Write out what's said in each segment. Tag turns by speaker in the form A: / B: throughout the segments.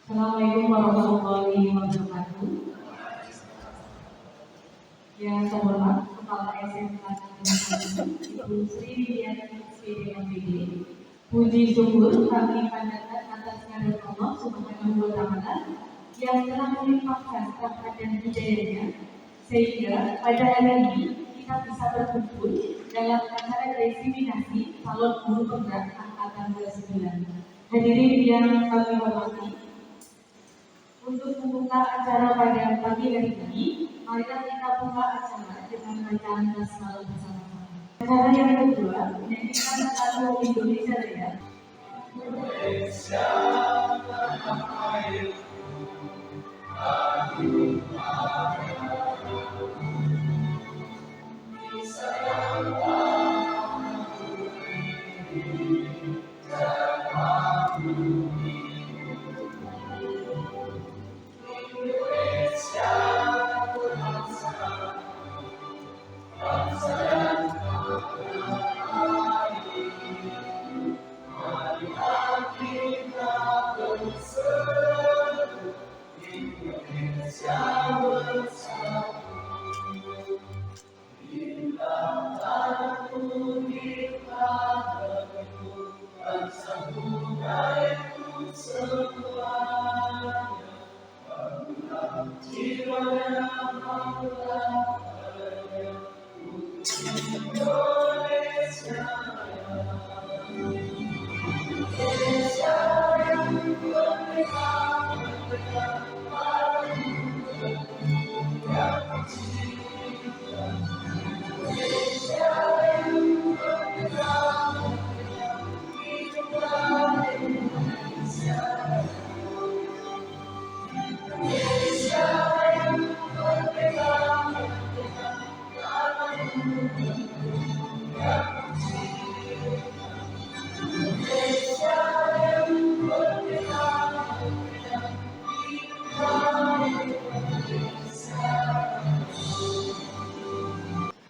A: Assalamualaikum warahmatullahi wabarakatuh. Yang saya hormat Kepala SMK Ibu Sri Widiati SPDMPD. Puji syukur kami panjatkan atas kehadirat Allah Subhanahu wa Ta'ala yang telah melimpahkan rahmat dan hidayahnya sehingga pada hari ini kita bisa berkumpul dalam acara diseminasi calon guru penggerak angkatan 29. Hadirin yang kami hormati, untuk membuka acara pada pagi hari ini, marilah kita buka acara dengan bacaan basmalah bersama-sama. Acara yang kedua, menyanyikan lagu Indonesia Raya. Indonesia tanah airku, aduh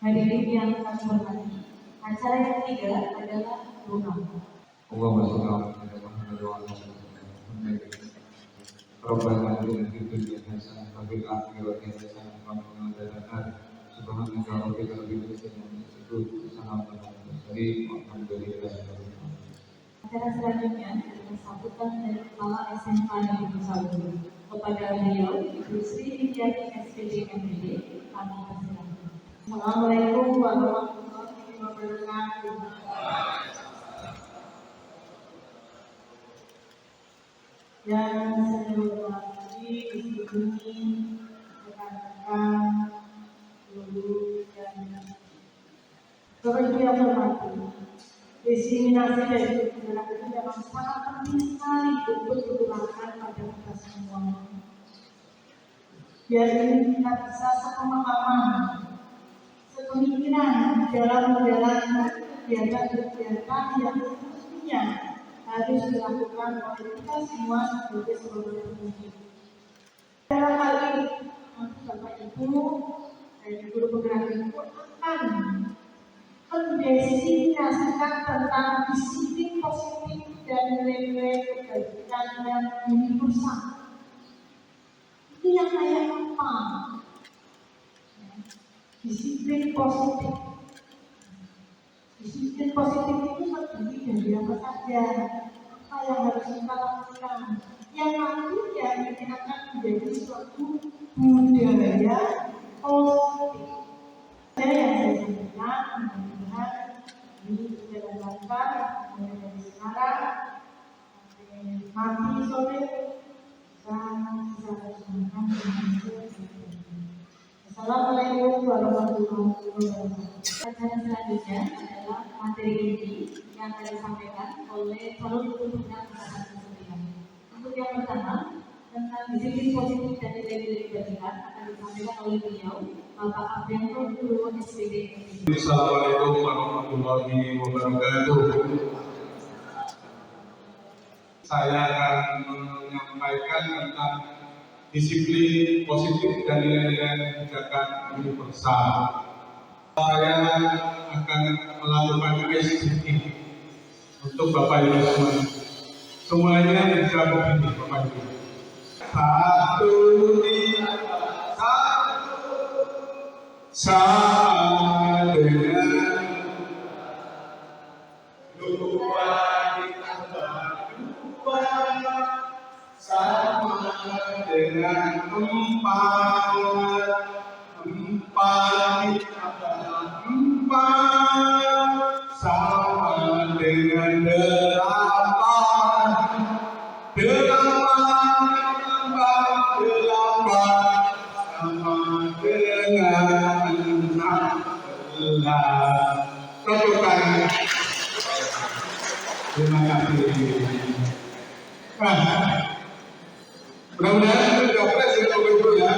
A: Hadirin yang kami hormati, acara yang ketiga adalah doa.
B: Allahumma shalli ala Muhammad wa ala ali Muhammad. Rabbana atina fid dunya hasanah wa fil akhirati hasanah wa qina adzabannar. Subhanaka rabbil izzati amma yasifun. Salamun alal mursalin walhamdulillahi rabbil alamin.
A: Acara selanjutnya adalah sambutan dari Kepala SMK Negeri 1. Kepada beliau, Ibu Sri Widiati SPDMPD, kami persilakan.
C: Assalamualaikum warahmatullahi wabarakatuh. Yang saya hormati di sini rekan-rekan guru dan seperti yang hormati, diseminasi dari penggerak ini memang sangat penting sekali untuk digunakan pada kita semua. Biar ini kita bisa sepemahaman, sepemikiran dalam menjalankan kegiatan-kegiatan yang semestinya harus dilakukan oleh kita semua sebagai seorang pemimpin. Dalam hal ini, Bapak Ibu dan guru penggerak itu akan mendefinisikan tentang disiplin positif dan nilai-nilai kebaikan yang universal. Itu yang kayak apa? Disiplin positif. Disiplin positif itu terdiri dari apa saja? Apa yang harus kita lakukan? Yang nantinya ini akan menjadi suatu budaya positif. Yang saya sampaikan, mudah-mudahan ini bisa dilakukan mulai dari sekarang sampai nanti sore dan bisa bersama dengan Assalamualaikum warahmatullahi wabarakatuh.
A: Acara selanjutnya adalah materi inti yang akan disampaikan oleh calon guru penggerak angkatan 29. Untuk yang pertama, tentang disiplin positif dan nilai-nilai kebaikan akan disampaikan oleh beliau, Bapak Abdianto Guru SPD.
B: Assalamualaikum warahmatullahi wabarakatuh. Saya akan menyampaikan tentang disiplin positif dan nilai-nilai kebijakan universal. Saya akan melakukan SDG untuk Bapak Ibu semua. Semuanya bisa begini Bapak Ibu.
D: satu sama dengan dua ditambah dua sama dengan empat, empat ditambah empat sama dengan delapan, delapan ditambah delapan sama dengan 16. Tepuk tangan. Terima kasih. Mudah-mudahan itu jawabnya ya Bapak Ibu ya.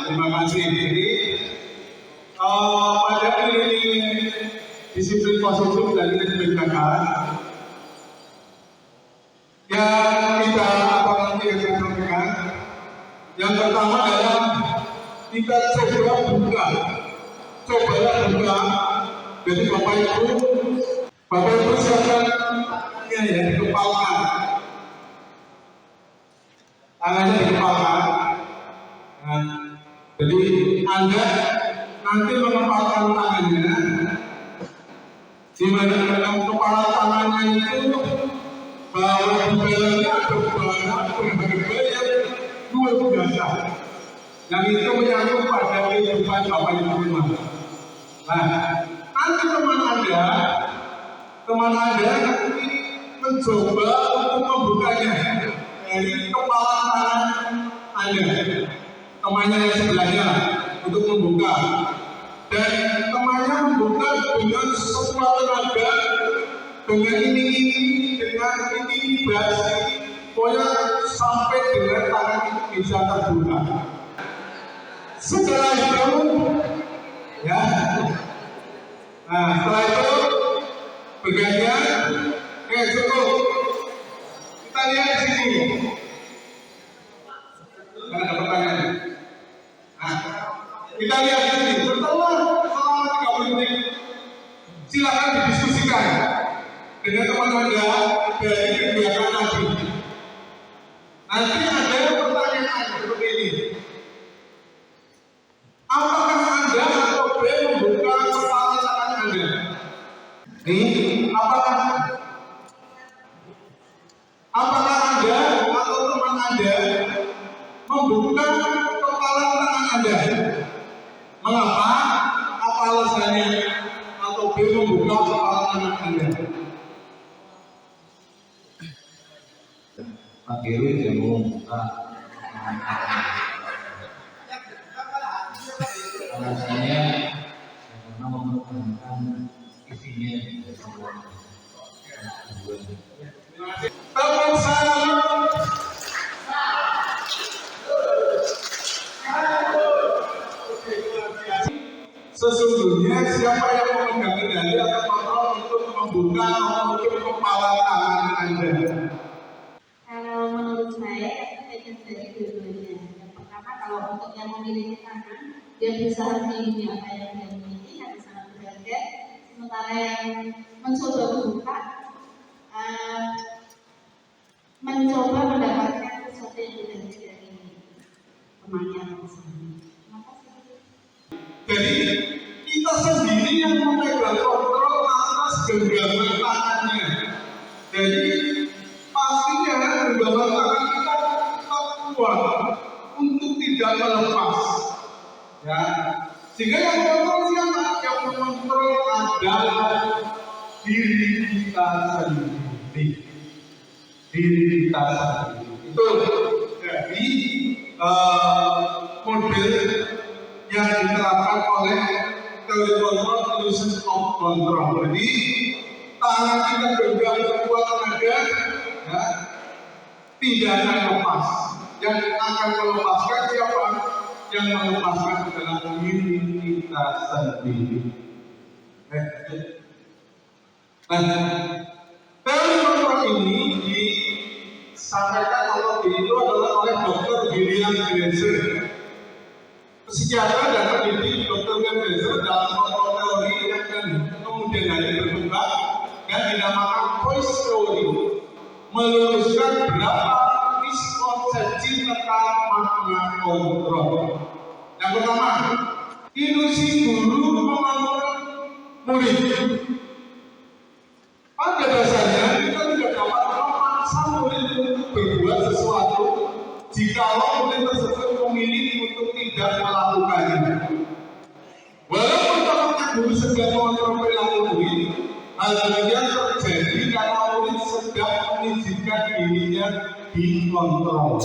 D: Terima kasih. Jadi pada ini disiplin positif dan kebijakan yang kita sampaikan. Yang pertama adalah kita cobalah buka. Jadi Bapak Ibu silakan tangannya dikepalkan. Tangannya dikepalkan. Jadi Anda nanti mengepalkan tangannya, di mana dalam kepala tangannya itu bahwa di dalamnya ada barang berharga yang luar biasa. Yang itu menyangkut pada kehidupan Bapak Ibu semua. Nah, nanti teman Anda nanti mencoba untuk membukanya dari kepala tangan Anda, temannya yang sebelahnya untuk membuka, dan temannya membuka dengan sekuat tenaga, dengan ini berarti pokoknya sampai dengan tangan itu bisa terbuka. Setelah itu, ya, setelah itu bergantian, cukup. Kita lihat di sini. Karena ada pertanyaan. Kita lihat di sini. Setelah selama 30 menit, silakan didiskusikan dengan teman Anda dari kegiatan tadi. Nanti ada pertanyaan seperti ini. Apakah Anda atau B membuka kepala tangan Anda? Apakah Anda atau teman Anda membuka kepala tangan Anda? Mengapa? Apa alasannya? Atau B membuka kepala tangan Anda?
B: Pak Kiri yang membuka alasannya karena mempertahankan isinya
D: Teman saya sesungguhnya siapa yang memegang kendali atau kontrol untuk membuka untuk kepala tangan Anda?
A: Kalau menurut saya itu dari dua-duanya. Yang pertama kalau untuk yang memiliki tangan, dia berusaha melindungi apa yang dia miliki yang sangat berharga. Sementara yang mencoba membuka, mencoba mendapatkan sesuatu yang berharga dari temannya tersebut.
D: Jadi kita sendiri yang memegang kontrol atas genggaman tangannya. Jadi pastinya genggaman tangan kita kuat untuk tidak melepas. Ya, sehingga yang mengontrol siapa? Yang mengontrol adalah diri kita sendiri. Itu jadi model yang diterapkan oleh teori kontrol illusion of control. Jadi tangan kita genggam sekuat tenaga, ya, tidak akan lepas. Yang akan melepaskan siapa? Yang melepaskan adalah diri kita sendiri. Teori kontrol ini disampaikan itu adalah oleh Dr. William Glasser, psikiater dan pendidik. Dr. Glasser dalam kontrol teori yang kemudian hari berkembang dan dinamakan voice theory, meluruskan berapa miskonsepsi serta makna kontrol. Yang pertama, ilusi guru mengontrol murid. Pada dasarnya kita tidak dapat memaksa murid untuk berbuat sesuatu jika murid tersebut memilih untuk tidak melakukannya. Walaupun teman guru sedang mengontrol perilaku murid, hal demikian terjadi karena murid sedang mengizinkan dirinya dikontrol.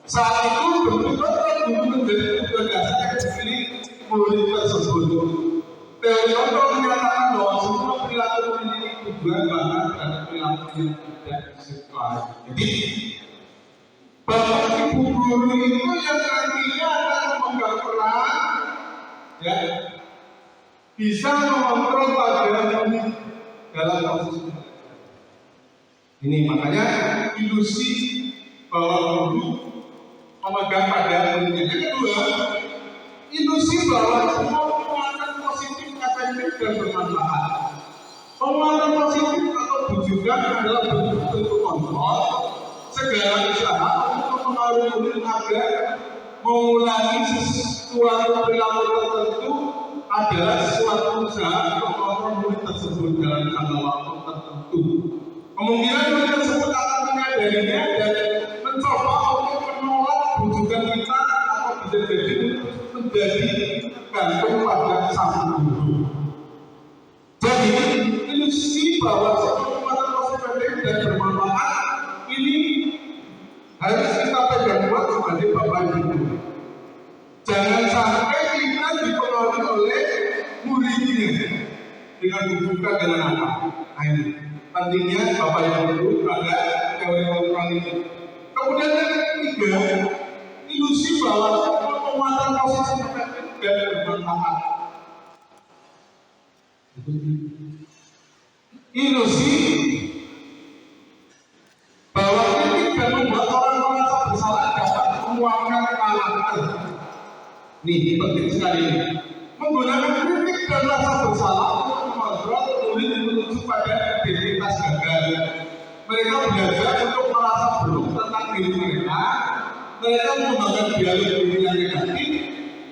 D: Saat itu betul-betul guru menjadi tugas dasar diri murid tersebut. Teori kontrol menyatakan bahwa semua perilaku memiliki tujuan bahkan ada perilaku yang tidak disukai. Jadi, bapak ibu guru itu yang nantinya akan memegang peran, ya, bisa mengontrol pada murid dalam proses ini. Makanya ilusi bahwa guru memegang pada muridnya. Yang kedua, ilusi bahwa semua penguatan positif efektif dan bermanfaat. Penguatan positif atau bujukan adalah bentuk kontrol segala usaha untuk mempengaruhi murid agar mengulangi sesuatu perilaku tertentu adalah sesuatu usaha untuk mengontrol murid tersebut dalam jangka waktu tertentu. Kemungkinan murid tersebut akan menyadarinya dan mencoba untuk menolak bujukan kita atau bisa jadi menjadi gantung pada sang guru. Jadi ilusi bahwa semua penguatan positif dan bermanfaat ini harus kita pegang kuat sebagai bapak ibu. Jangan sampai kita dipengaruhi oleh muridnya dengan bujukan dengan apa? Nah, ini pentingnya bapak ibu pada teori kontrol ini. Kemudian yang ketiga, ilusi bahwa semua penguatan positif dan bermanfaat. Ilusi bahwa kritik dan membuat orang merasa bersalah dapat menguatkan karakter. Nih, penting sekali ini. Menggunakan kritik dan rasa bersalah untuk mengontrol murid menuju pada identitas gagal. Mereka belajar untuk merasa buruk tentang diri mereka. Mereka menggunakan dialog diri yang negatif.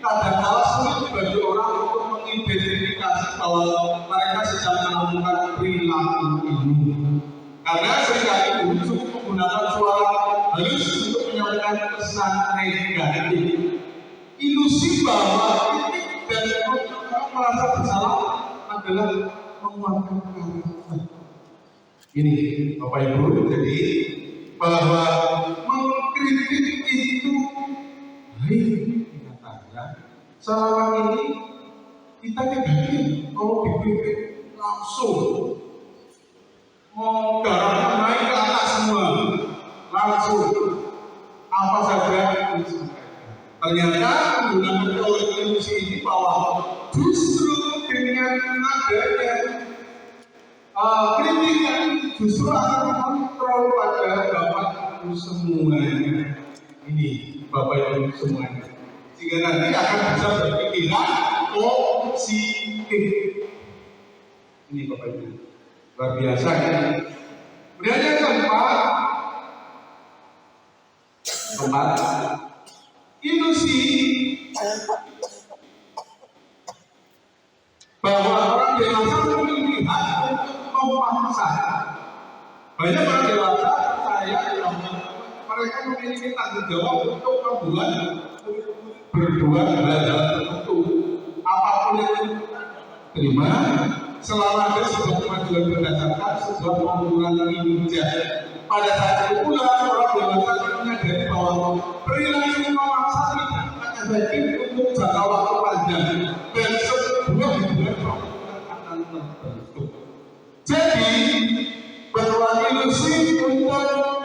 D: Kadang-kadang sulit bagi orang untuk mengidentifikasi bahwa mereka sedang melakukan perilaku ini. Karena seringkali guru cukup menggunakan suara halus untuk menyampaikan pesan negatif. Ilusi bahwa kritik dan merasa bersalah adalah menguatkan karakter. Ini Bapak Ibu, jadi bahwa mengkritik itu baik nyatanya. Selama ini kita negatif, kalau dikritik langsung mau darahnya naik ke atas semua, langsung apa saja disampaikan. Ternyata menggunakan teori ilusi ini bahwa justru dengan adanya kritik yang justru akan mengontrol pada bapak ibu semuanya. Ini bapak ibu semuanya. Sehingga nanti akan bisa berpikiran positif. Ini bapak ibu. Luar biasa ya. Kemudian yang keempat, ilusi bahwa orang dewasa memiliki hak untuk memaksa. Banyak orang dewasa percaya bahwa mereka memiliki tanggung jawab untuk berbuat hal tertentu. Apapun yang terima, selama ada sebuah kemajuan berdasarkan sebuah pengumpulan kinerja. Pada saat itu pula orang dewasa menyadari bahwa perilaku memaksa tidak akan efektif untuk jangka waktu panjang dan sebuah hubungan akan terbentuk. Jadi bahwa ilusi untuk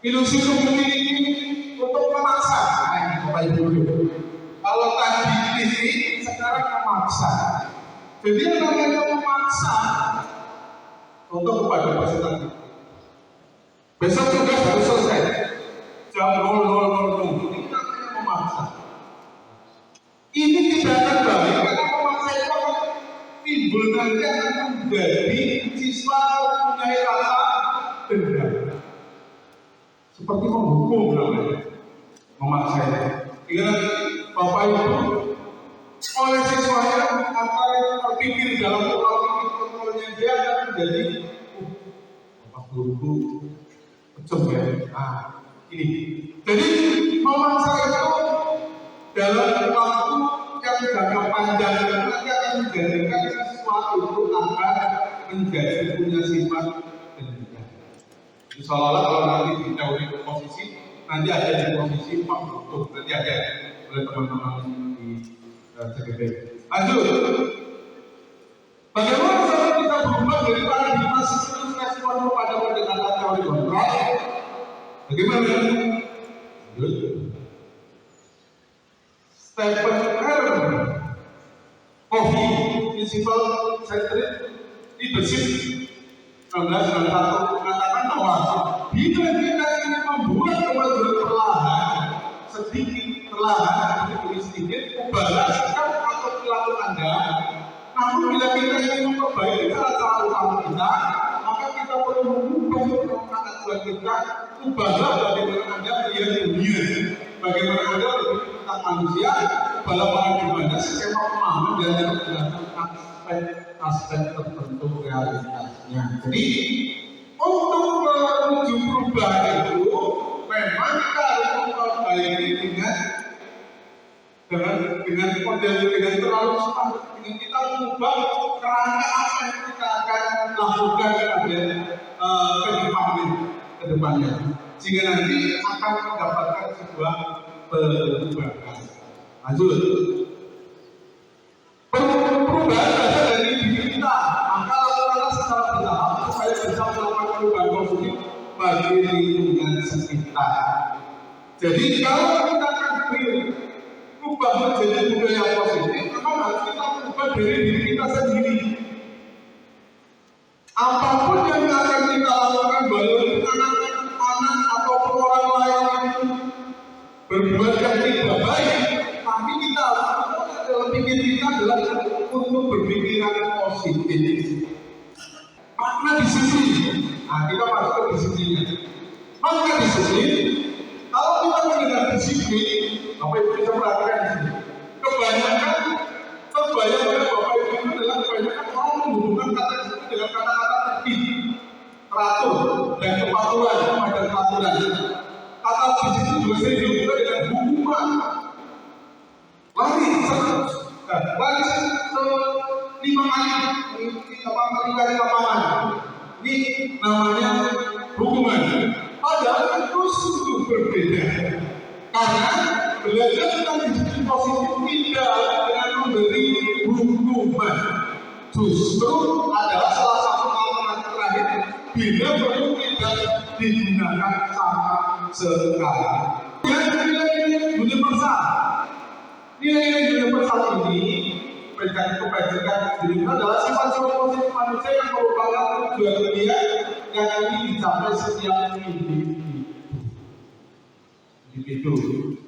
D: ilusi memiliki untuk memaksa. Bapak Ibu, kalau tadi ini sekarang memaksa. Jadi yang namanya memaksa untuk kepada peserta. Besok tugas harus selesai. Jam 00.00. Ini namanya memaksa. Ini tidak akan baik karena memaksa itu akan timbul nanti akan menjadi siswa mempunyai rasa dendam. seperti menghukum namanya, memaksa itu. Ingat Bapak Ibu, oleh siswanya akan terpikir dalam pola pikir kontrolnya dia akan menjadi Bapak Guru kecem ya. Ini. Jadi memaksa itu dalam waktu yang jangka panjang nanti akan menjadikan sesuatu itu akan menjadi punya sifat demikian. Jadi seolah-olah kalau nanti di teori posisi nanti ada di posisi Pak Butuh, nanti ada oleh teman-teman di CGP. Lanjut. Bagaimana cara kita berubah dari paradigma sistem respon pada pendekatan teori kontrol? Bagaimana? Lanjut. Stephen Covey, Principle Centered Leadership 1991 mengatakan bahwa bila kita ingin membuat kemajuan perlahan, sedikit demi sedikit, ubahlah sikap atau perilaku Anda. Namun bila kita ingin memperbaiki cara-cara utama kita, maka kita perlu mengubah kemampuan kita. Ubahlah bagaimana Anda melihat dunia, bagaimana Anda berpikir tentang manusia, ubahlah paradigma Anda, skema pemahaman dan aspek tertentu realitasnya. Jadi untuk menuju perubahan itu memang kita harus memperbaiki dengan model dengan terlalu cepat. Dengan kita mengubah kerangka apa yang kita akan lakukan ke depannya, sehingga nanti akan mendapatkan sebuah perubahan. Lanjut. Perubahan berasal dari diri kita, maka lakukanlah secara bertahap supaya bisa melakukan perubahan positif bagi lingkungan sekitar. Jadi kalau kita akan berubah menjadi budaya positif, maka harus kita berubah dari diri kita sendiri. Apapun yang akan kita lakukan, baik anak-anak ataupun orang lain yang berbuat yang tidak baik, tapi kita dalam pikir kita adalah untuk berpikiran positif. Makna disiplin. Kita masuk ke disiplinnya. Makna disiplin. Kalau kita mendengar disiplin, Bapak Ibu bisa perhatikan di sini. Kebanyakan Bapak Ibu itu adalah kebanyakan orang menghubungkan kata disiplin dengan kata-kata tertib, teratur, dan kepatuhan pada peraturan. Kata disiplin juga sering dihubungkan dengan hukuman. Lari 5 kali lapangan. Ini namanya hukuman. Padahal itu sungguh berbeda. Karena belajar tentang disiplin positif tidak dengan memberi hukuman. Justru adalah salah satu alternatif terakhir bila perlu tidak digunakan sama sekali. Nilai-nilai universal. Nilai-nilai universal ini kebajikan diri adalah sifat-sifat positif manusia yang merupakan tujuan dunia yang ingin dicapai setiap individu.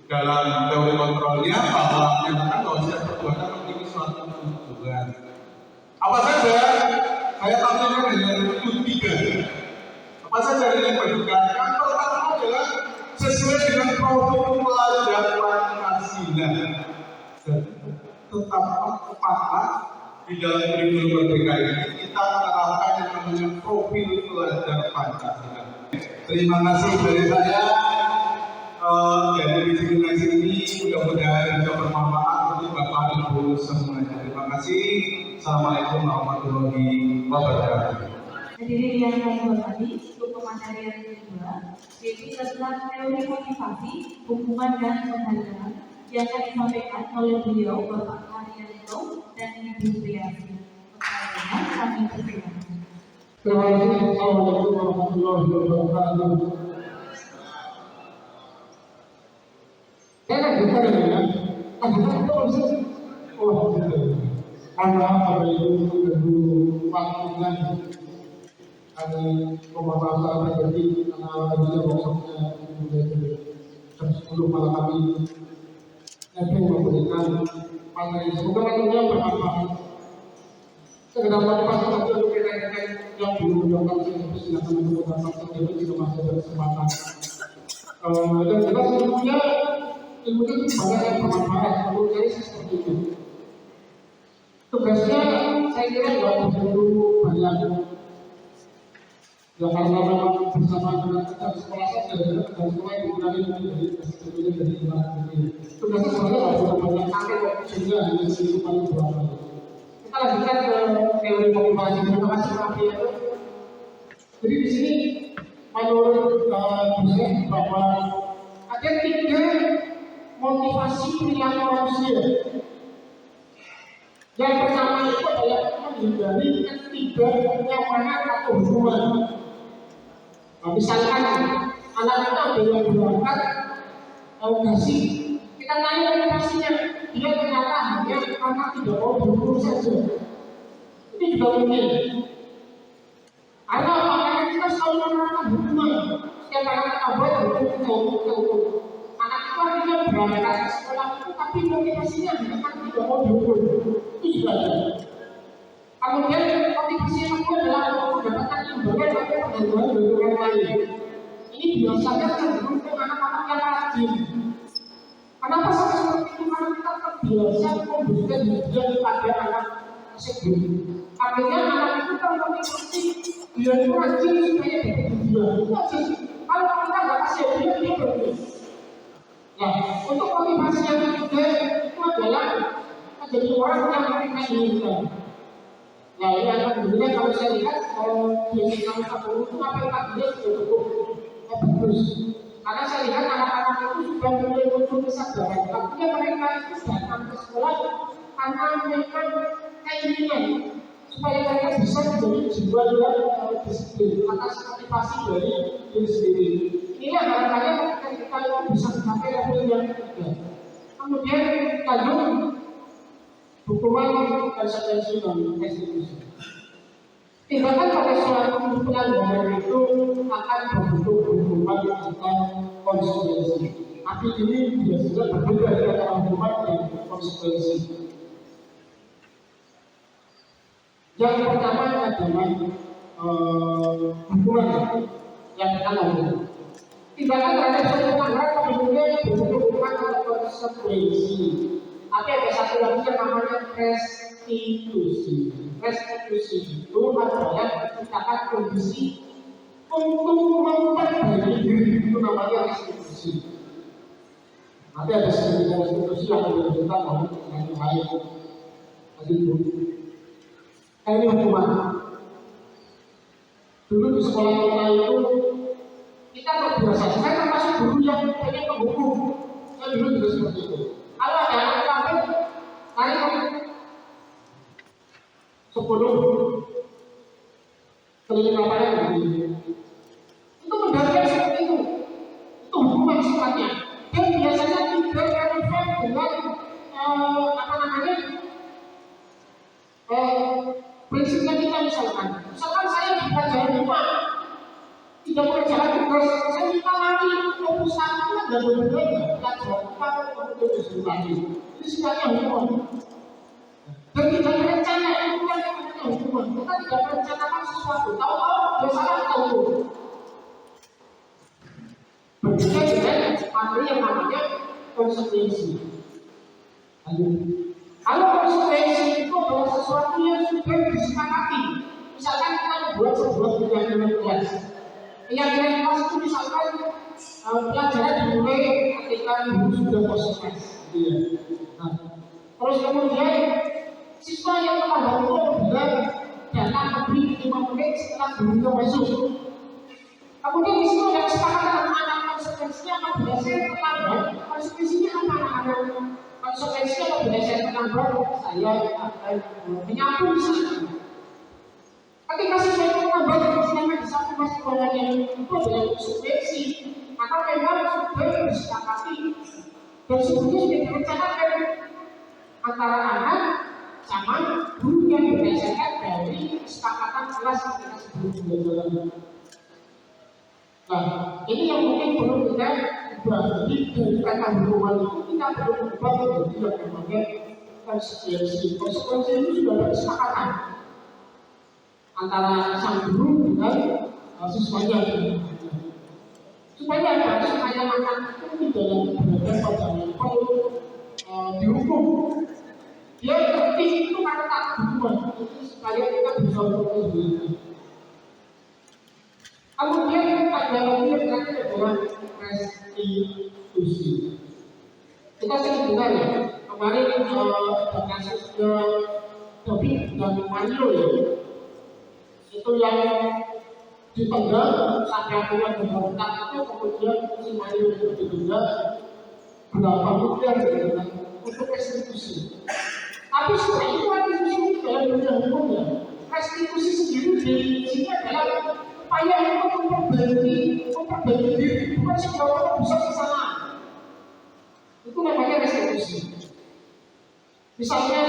D: Dalam teori kontrolnya bahwa menyatakan bahwa setiap perbuatan memiliki suatu tujuan. Apa saja? Saya tampilkan dengan itu 3. Apa saja yang dibagikan? Yang pertama adalah sesuai dengan profil pelajar Pancasila. Tetap tepat di dalam kurikulum merdeka ini kita menerapkan yang namanya profil pelajar Pancasila. Terima kasih dari saya. Jadi diskusi ini mudah-mudahan bisa bermanfaat untuk Bapak Ibu semuanya. Terima kasih. Assalamualaikum warahmatullahi wabarakatuh.
A: Hadirin yang saya hormati, untuk pematerian kedua, yaitu tentang teori motivasi, hubungan dan penghargaan yang akan disampaikan oleh beliau Bapak Haryanto dan Ibu Priati. Pertanyaannya kami persilakan.
E: Terima kasih. Assalamualaikum warahmatullahi wabarakatuh. Saya bukan ya, karena pada itu kedua waktunya ada pembahasan terjadi karena dia maksudnya jam 10 malam kami nanti memberikan materi semoga waktunya bermanfaat. Sekedar motivasi saja untuk rekan-rekan yang belum mendapat silakan menggunakan materi itu masih ada kesempatan. Dan jelas ilmunya itu banyak yang bermanfaat. Menurut saya seperti itu. Tugasnya saya kira nggak perlu banyak. Ya karena memang bersama dengan kejar sekolah saja, dan sekolah itu berani dari sebetulnya dari ini. Tugasnya sebenarnya nggak perlu banyak sampai sehingga hanya sedikit paling berapa. Kita lanjutkan ke teori motivasi. Terima kasih Pak Piero. Jadi di sini menurut dosen bahwa ada 3 motivasi perilaku manusia. Yang pertama itu adalah menghindari ketidaknyamanan atau hubungan. Misalkan anak kita ada yang berangkat kasih, kita tanya motivasinya, dia ternyata hanya karena tidak mau berguru saja. Ini juga mungkin. Karena apa? Karena kita selalu menerapkan hubungan. Setiap anak kita buat betul. Anak itu artinya berangkat ke sekolah itu, tapi motivasinya bukan tidak mau berguru. Itu juga ada. Kemudian motivasi yang kedua adalah untuk mendapatkan imbalan atau pengaduan dari orang lain. Ini biasanya cenderung ke anak-anak yang rajin. Kenapa sampai seperti itu? Karena kita terbiasa memberikan hadiah kepada anak tersebut. Artinya anak itu termotivasi, dia itu rajin supaya dapat hadiah. Itu aja sih. Kalau kita nggak kasih hadiah, dia berhenti. Nah, untuk motivasi yang ketiga itu adalah menjadi orang yang menginginkan. Nah, ini alhamdulillah kalau saya lihat di tahun 40 itu apa yang dia sudah cukup bagus. Karena saya lihat anak-anak itu sudah mulai muncul kesadaran. Artinya mereka itu datang ke sekolah karena mereka keinginan supaya mereka bisa menjadi jiwa yang disiplin atas motivasi dari diri sendiri. Ini barangkali ketika kita itu bisa mencapai level yang ketiga. Kemudian lanjut hukuman konsekuensi dan restitusi. Tindakan pada suatu pelanggaran itu akan berbentuk hukuman atau konsekuensi. Tapi ini biasanya berbeda antara hukuman dan konsekuensi. Yang pertama adalah hukuman yang pertama. Tindakan terhadap suatu pelanggaran kemudian berbentuk hukuman atau konsekuensi. Tapi ada satu lagi yang namanya restitusi. Restitusi itu adalah menciptakan kondisi untuk memperbaiki diri, itu namanya restitusi. Nanti ada sedikit restitusi yang kita mau dengan lain. Tadi itu. Ini hukuman. Dulu di sekolah kita itu kita terbiasa. Saya termasuk guru yang pengen menghukum. Saya dulu juga seperti itu. Kalau ada anak kambing, tarik 10 keliling lapangan begini. Itu mendapatkan seperti itu. Itu hukuman sifatnya. Dan biasanya tidak relevan dengan prinsipnya kita misalkan saya di pelajaran 5 tidak boleh jalan tugas, saya minta lagi ke pusat itu ada berbeda pelajaran 4 untuk disuruh lagi. Ini sifatnya hukuman. Dan tidak berencana itu yang namanya hukuman. Kita tidak merencanakan sesuatu. Tahu-tahu biasanya tahu. Berbeda dengan materi yang namanya konsekuensi. Kalau konsekuensi itu adalah sesuatu yang sudah disepakati. Misalkan kita membuat sebuah keyakinan kelas. Keyakinan kelas itu misalkan pelajaran dimulai ketika guru sudah kosong. Nah, terus kemudian siswa yang telah bantu bilang datang lebih 5 menit setelah gurunya masuk. Kemudian di situ ada kesepakatan anak konsekuensinya apabila saya terlambat, konsekuensinya apa anak-anak? Konsekuensinya apabila saya terlambat, saya akan menyapu di sana. Ketika saya terlambat, saya disapu masuk kepadanya itu adalah konsekuensi. Maka memang sudah disepakati dan sebetulnya sudah direncanakan antara anak sama guru yang berdasarkan dari kesepakatan kelas ketika sebelum pembelajaran. Nah, ini yang mungkin perlu kita ubah. Jadi dari kata hukuman itu kita perlu ubah menjadi yang namanya konsekuensi. Konsekuensi itu sudah ada kesepakatan antara sang guru dengan siswanya. Supaya apa? Supaya anak itu tidak lagi berada pada level dihukum. Dia ngerti itu karena tak hukuman, itu supaya kita bisa berpikir diri. Kemudian ada lagi yang terakhir adalah restitusi. Kita sering dengar ya, kemarin ada kasusnya David dan Mario ya, itu yang ditendang sampai akhirnya memberontak itu, kemudian si Mario itu ditendang berapa miliar untuk restitusi. Tapi setelah itu restitusi dalam dunia hukum ya, restitusi sendiri di sini adalah upaya untuk memperbaiki diri, bukan sebuah orang bisa kesalahan. Itu namanya restitusi. Misalnya,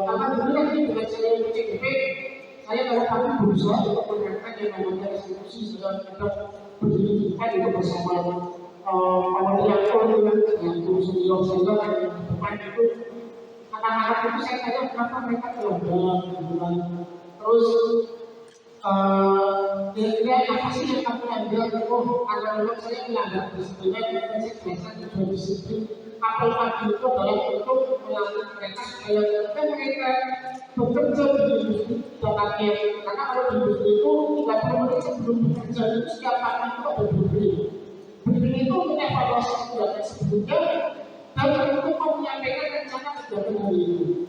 E: karena dulu kan ini dengan saya CGP, saya kalau kami berusaha untuk menerapkan yang namanya restitusi sedang kita berdiri itu bersama kawan yang dengan guru senior saya yang di depan itu, anak-anak itu saya tanya kenapa mereka terlambat, terus kira-kira apa sih yang kamu ambil? Oh, karena memang saya melanggar disiplin, saya biasa juga disiplin. Apel pagi itu dalam bentuk melatih mereka supaya mereka bekerja di industri tempatnya. Karena kalau di industri itu 30 menit sebelum bekerja itu setiap pagi itu ada briefing. Briefing itu mengevaluasi kegiatan sebelumnya dan untuk menyampaikan rencana kegiatan hari itu.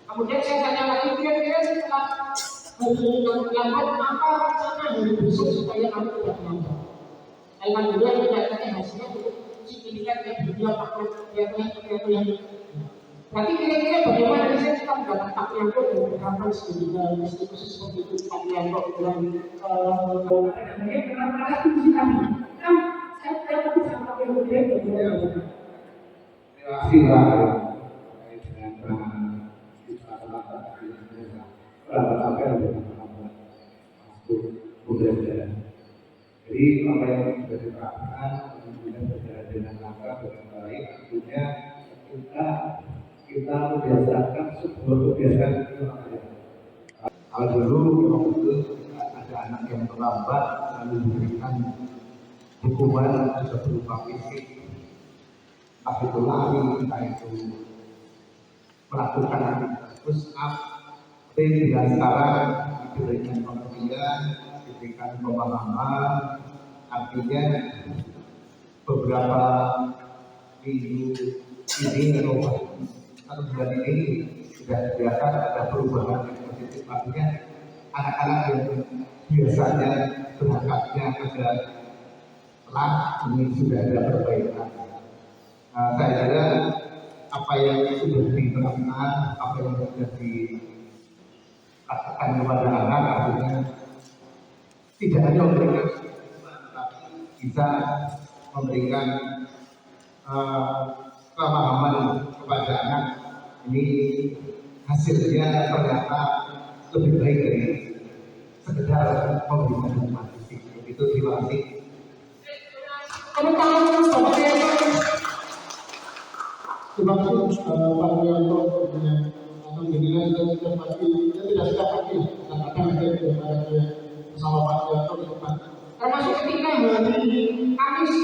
E: Kemudian saya tanya lagi, kira-kira setelah kamu lambat, apa rencana hari besok supaya kamu tidak lambat? Alhamdulillah kelihatannya hasilnya signifikan ya, dia pakai yang berarti kira-kira bagaimana bisa kita mendapat pakaian kok dan berkapan sehingga institusi seperti itu pakaian kok dan
B: jadi apa yang sudah diterapkan kemudian berjalan dengan langkah dengan baik, artinya kita membiasakan sebuah kebiasaan itu. Kalau dulu memang betul ada anak yang terlambat lalu diberikan hukuman bisa berupa fisik, entah itu lari, entah itu melakukan push up. Tapi bila sekarang diberikan pengertian, diberikan pemahaman, artinya beberapa minggu ini atau bulan ini sudah kelihatan ada perubahan yang positif. Artinya anak-anak yang biasanya berangkatnya agak telat ini sudah ada perbaikan. Saya kira apa yang sudah diterapkan, apa yang sudah dilakukan kepada anak, artinya tidak hanya memberikan bisa memberikan pemahaman kepada anak. Ini hasilnya ternyata lebih baik dari sekedar memberikan hukuman fisik. Itu terima kasih.
E: kamu tahu Bapak Rianto, terima kasih Pak Rianto dengan alhamdulillah kita pasti kita tidak setiap pagi akan ada bersama Pak Rianto di depan. Termasuk ketika hari Kamis,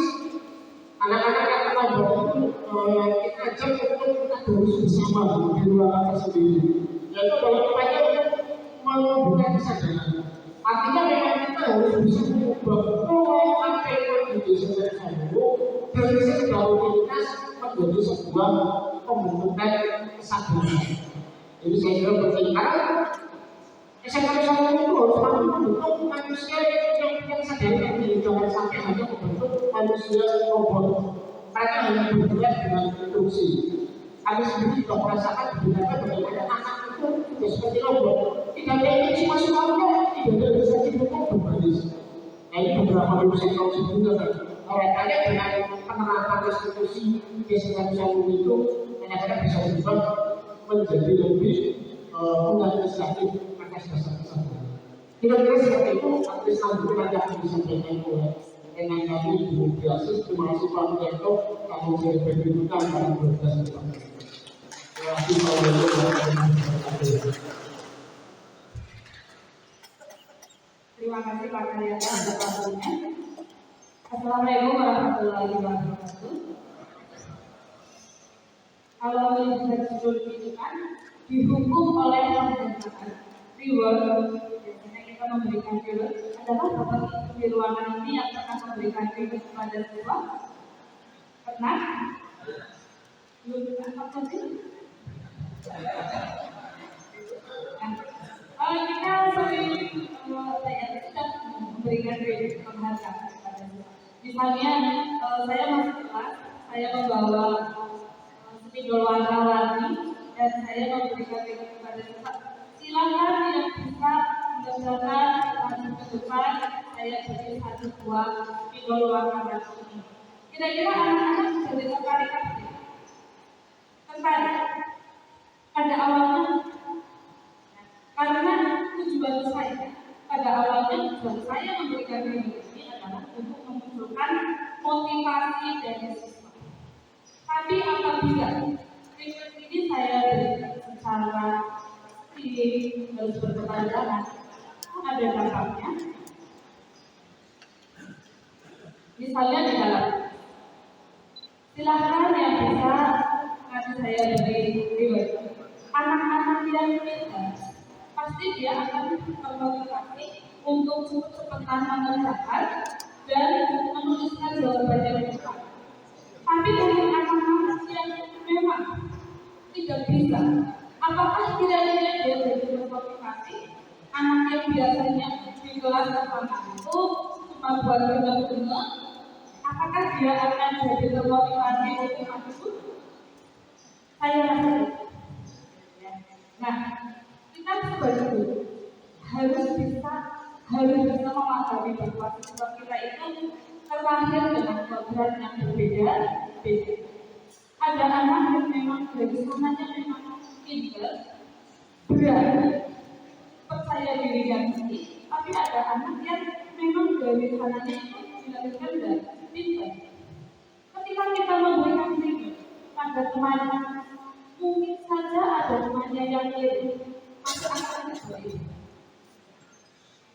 E: anak-anak yang terlambat itu kita ajak untuk kita terus bersama di ruangan tersendiri. Yaitu dalam upaya membuka kesadaran. Artinya memang kita harus bisa mengubah pola apa yang di desa Solo dari sebuah rutinitas menjadi sebuah pembentukan kesadaran. Jadi saya kira penting karena SMA itu harus mampu membentuk manusia yang sadar ini, jangan sampai hanya membentuk manusia robot. Mereka hanya bergerak dengan instruksi. Kami sendiri juga merasakan sebenarnya bagaimana anak itu sudah seperti robot. Tidak ada yang masuk awalnya, tidak ada yang bisa dihubungkan berbaris. Nah ini beberapa manusia yang sebelumnya kan. Harapannya dengan penerapan restitusi di sekitar Solo itu, kadang-kadang bisa berubah menjadi lebih punya inisiatif atas dasar-dasar. Kira-kira seperti itu, artis selanjutnya nanti akan disampaikan oleh dengan kami di Mediasis. Terima kasih Pak Rianto, kami saya berbincang dalam 12 tahun.
A: Terima kasih Pak Rianto atas waktunya. Assalamualaikum warahmatullahi warahmatullahi wabarakatuh. Kalau melihat judul itu kan dihukum oleh pemerintahan. Reward, biasanya kita memberikan reward. Adakah Bapak di ruangan ini yang pernah memberikan reward kepada siswa? Pernah? Belum pernah apa sih? Kita sering saya sudah memberikan reward penghargaan kepada siswa. Misalnya saya masuk kelas, saya membawa spidol warna-warni dan saya memberikan reward kepada siswa. Silakan yang bisa mendaftarkan maju ke depan, saya beri 1 buah spidol warna-warni ini. Kira-kira anak-anak sudah tertarik apa? Tertarik? Pada awalnya, karena tujuan saya, pada awalnya tujuan saya memberikan reward ini adalah untuk memunculkan motivasi dari siswa. Tapi apabila reward ini saya berikan secara harus berkepanjangan, ada dampaknya. Misalnya di dalam, silahkan yang bisa nanti saya beri reward. Anak-anak yang pintar, pasti dia akan termotivasi untuk cepat-cepatan mengerjakan dan menuliskan jawabannya yang tepat. Tapi untuk anak-anak yang memang tidak bisa, apakah kira-kira dia jadi termotivasi? Anak yang biasanya di kelas pertama itu cuma buat benar-benar, apakah dia akan jadi termotivasi untuk masuk? Saya rasa. Nah, kita sebagai guru harus bisa memahami bahwa siswa kita itu terlahir dengan kodrat yang berbeda-beda. Ada anak yang memang dari sananya memang pintar, berani, percaya diri yang tinggi, tapi ada anak yang memang dari sananya itu dilahirkan dan pintar. Ketika kita memberikan diri pada temannya, mungkin saja ada temannya yang kiri, masuk akal seperti ini.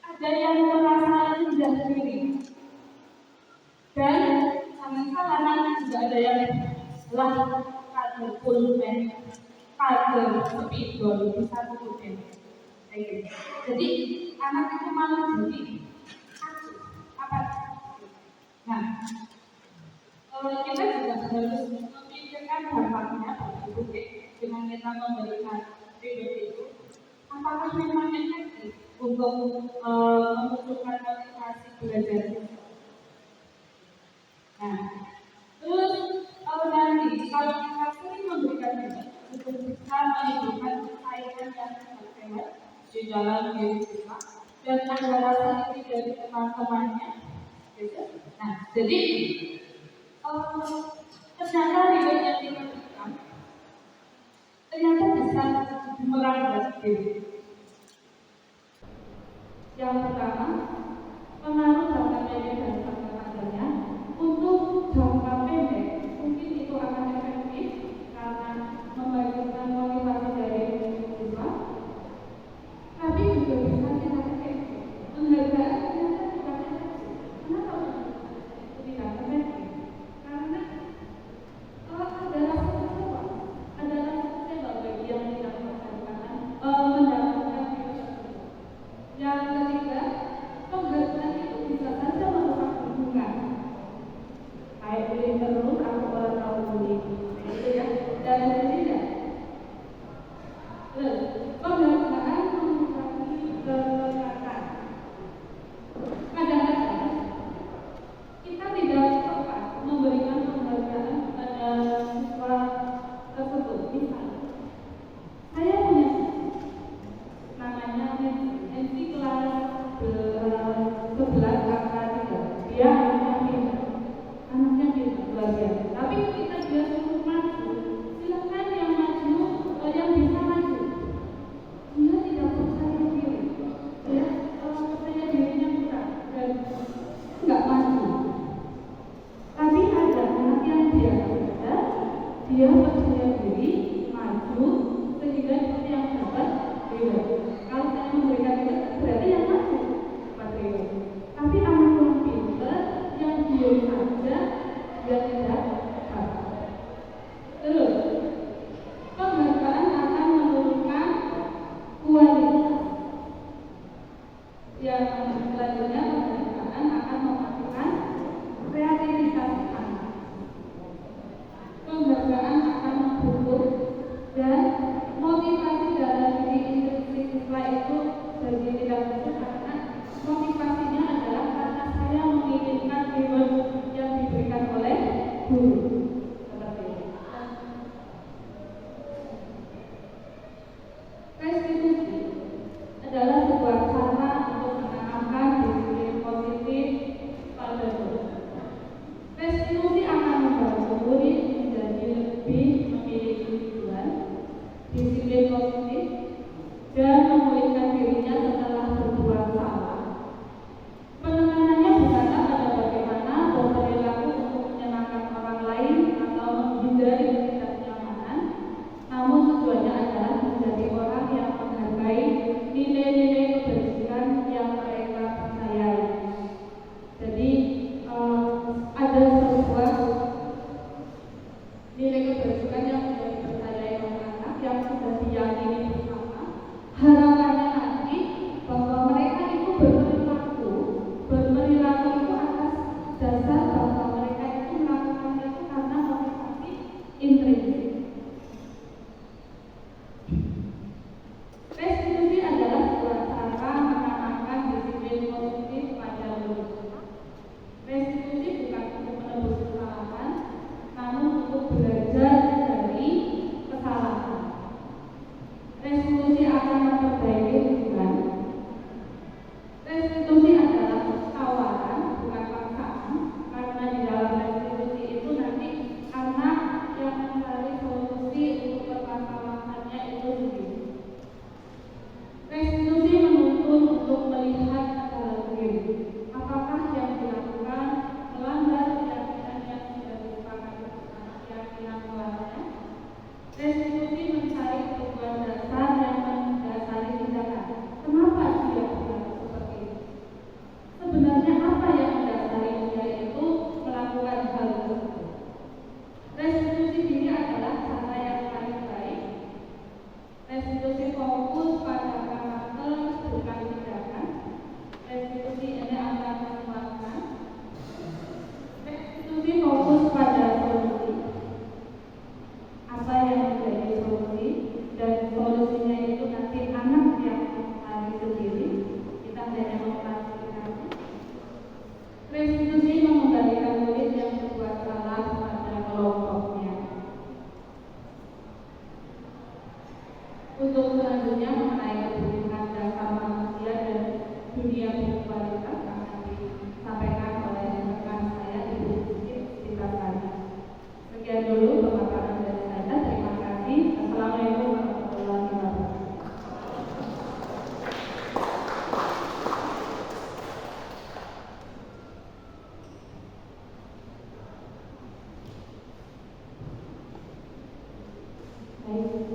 A: Ada yang merasa rendah diri, dan jangan salah nanti juga ada yang lah kader pulpen, kader spidol bisa pulpen. Jadi anak itu malah jadi apa? Nah, kita juga harus memikirkan dampaknya bagi publik dengan kita memberikan reward itu. Apakah memang efektif untuk memunculkan motivasi belajar? Nah, terus nanti kalau kita sering memberikan reward, itu bisa menimbulkan persaingan yang sangat di dalam diri kita dan ada rasa iri dari teman-temannya. Nah, jadi ternyata reward yang diberikan ternyata bisa merangkak diri. Yang pertama, pengaruh jangka pendek dan jangka panjangnya. Untuk jangka pendek, mungkin itu akan efektif karena memberikan motivasi dari siswa. Tapi juga bisa tidak efektif. Menghargai ternyata tidak efektif. Kenapa? Tidak efektif.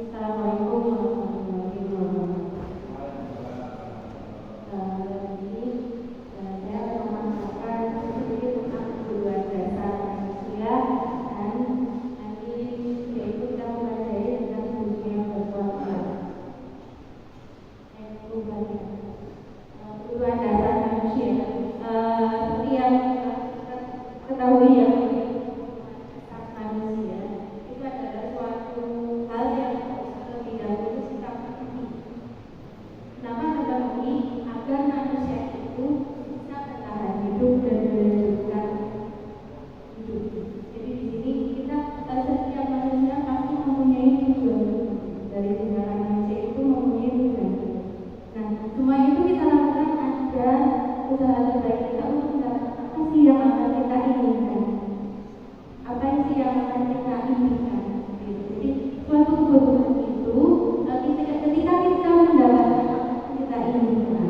F: Assalamualaikum warahmatullahi wabarakatuh. Ini saya memaparkan sedikit tentang kebutuhan dasar manusia dan nanti yaitu kita mempelajari tentang dunia berkualitas. Kebutuhan dasar manusia seperti yang ketahui ya, manusia itu adalah suatu hal yang terlebih dahulu sikap ini. Kenapa terpenuhi? Agar manusia itu bisa bertahan hidup dan melanjutkan hidup. Jadi di sini kita setiap manusia pasti mempunyai tujuan. Dari tindakan manusia itu mempunyai tujuan. Nah, semua itu kita lakukan ada usaha terbaik kita untuk mendapatkan apa sih yang akan kita inginkan. Apa sih yang akan kita inginkan? Jadi suatu kebutuhan itu ketika kita mendapatkan apa yang kita inginkan,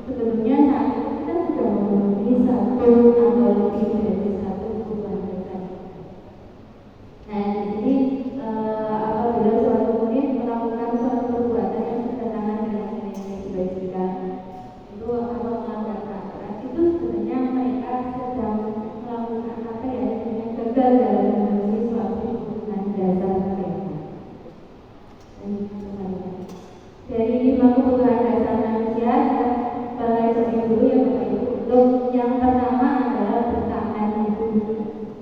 F: sebetulnya saat itu kita sudah memenuhi satu atau lebih dari satu kebutuhan dasar. Nah, jadi apabila suatu murid melakukan suatu perbuatan yang bertentangan dengan nilai kebajikan itu atau melanggar peraturan, itu sebenarnya mereka sedang melakukan apa ya, gagal dalam memenuhi suatu kebutuhan dasar mereka. Dari 5 kebutuhan dasar manusia, kita belajar dulu yang untuk yang pertama adalah bertahan hidup.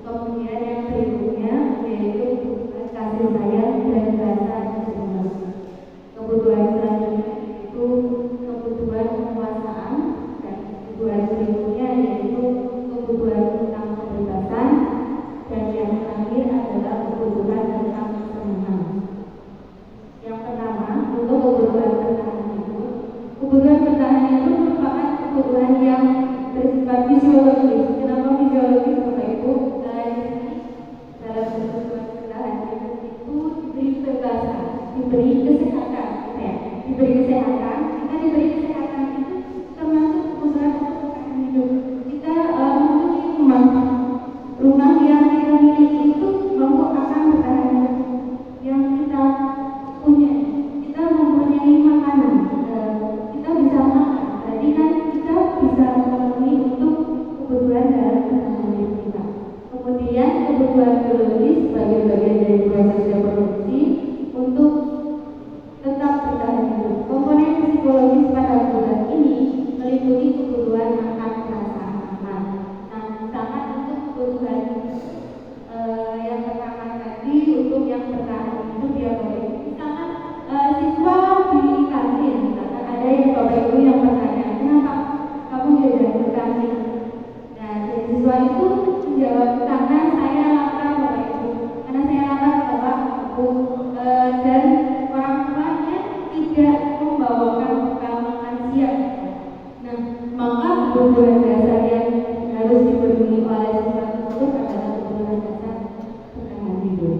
F: Kemudian yang berikutnya yaitu kasih sayang dan rasa terima. Kebutuhan selanjutnya itu kebutuhan kekuasaan, dan kebutuhan berikutnya yaitu kebutuhan tentang kebebasan, dan yang terakhir adalah kebutuhan tentang kesenangan. Yang pertama untuk kebutuhan bertahan hidup. Kebutuhan bertahan hidup merupakan kebutuhan yang bersifat fisiologis. Kenapa fisiologis Bapak Ibu? Dalam kebutuhan bertahan hidup itu diberi kebebasan, diberi kesehatan, ya. Diberi kesehatan. Kita diberi kesehatan itu termasuk kebutuhan untuk bertahan hidup. Kita mempunyai rumah yang kita miliki itu mampu akan bertahan hidup. Yang kita punya, kita mempunyai makanan, kita bisa makan. Jadi kan kita bisa memenuhi untuk kebutuhan dalam bertahan hidup kita. Kemudian kebutuhan biologis sebagai bagian dari proses reproduksi untuk tetap bertahan hidup. Komponen psikologis pada kebutuhan ini meliputi kebutuhan akan perasaan aman. Nah, sangat untuk kebutuhan yang pertama tadi untuk yang bertahan hidup ya Bapak Ibu. Misalkan siswa di kantin, misalkan ada yang Bapak Ibu yang bertanya, kenapa kamu jajan di kantin? Nah, siswa itu menjawab, karena saya lapar Bapak Ibu, karena saya lapar Bapak Ibu, dan orang tuanya tidak membawakan bekal makan siang. Nah, maka kebutuhan dasar yang harus dipenuhi oleh siswa tersebut adalah kebutuhan dasar bertahan hidup.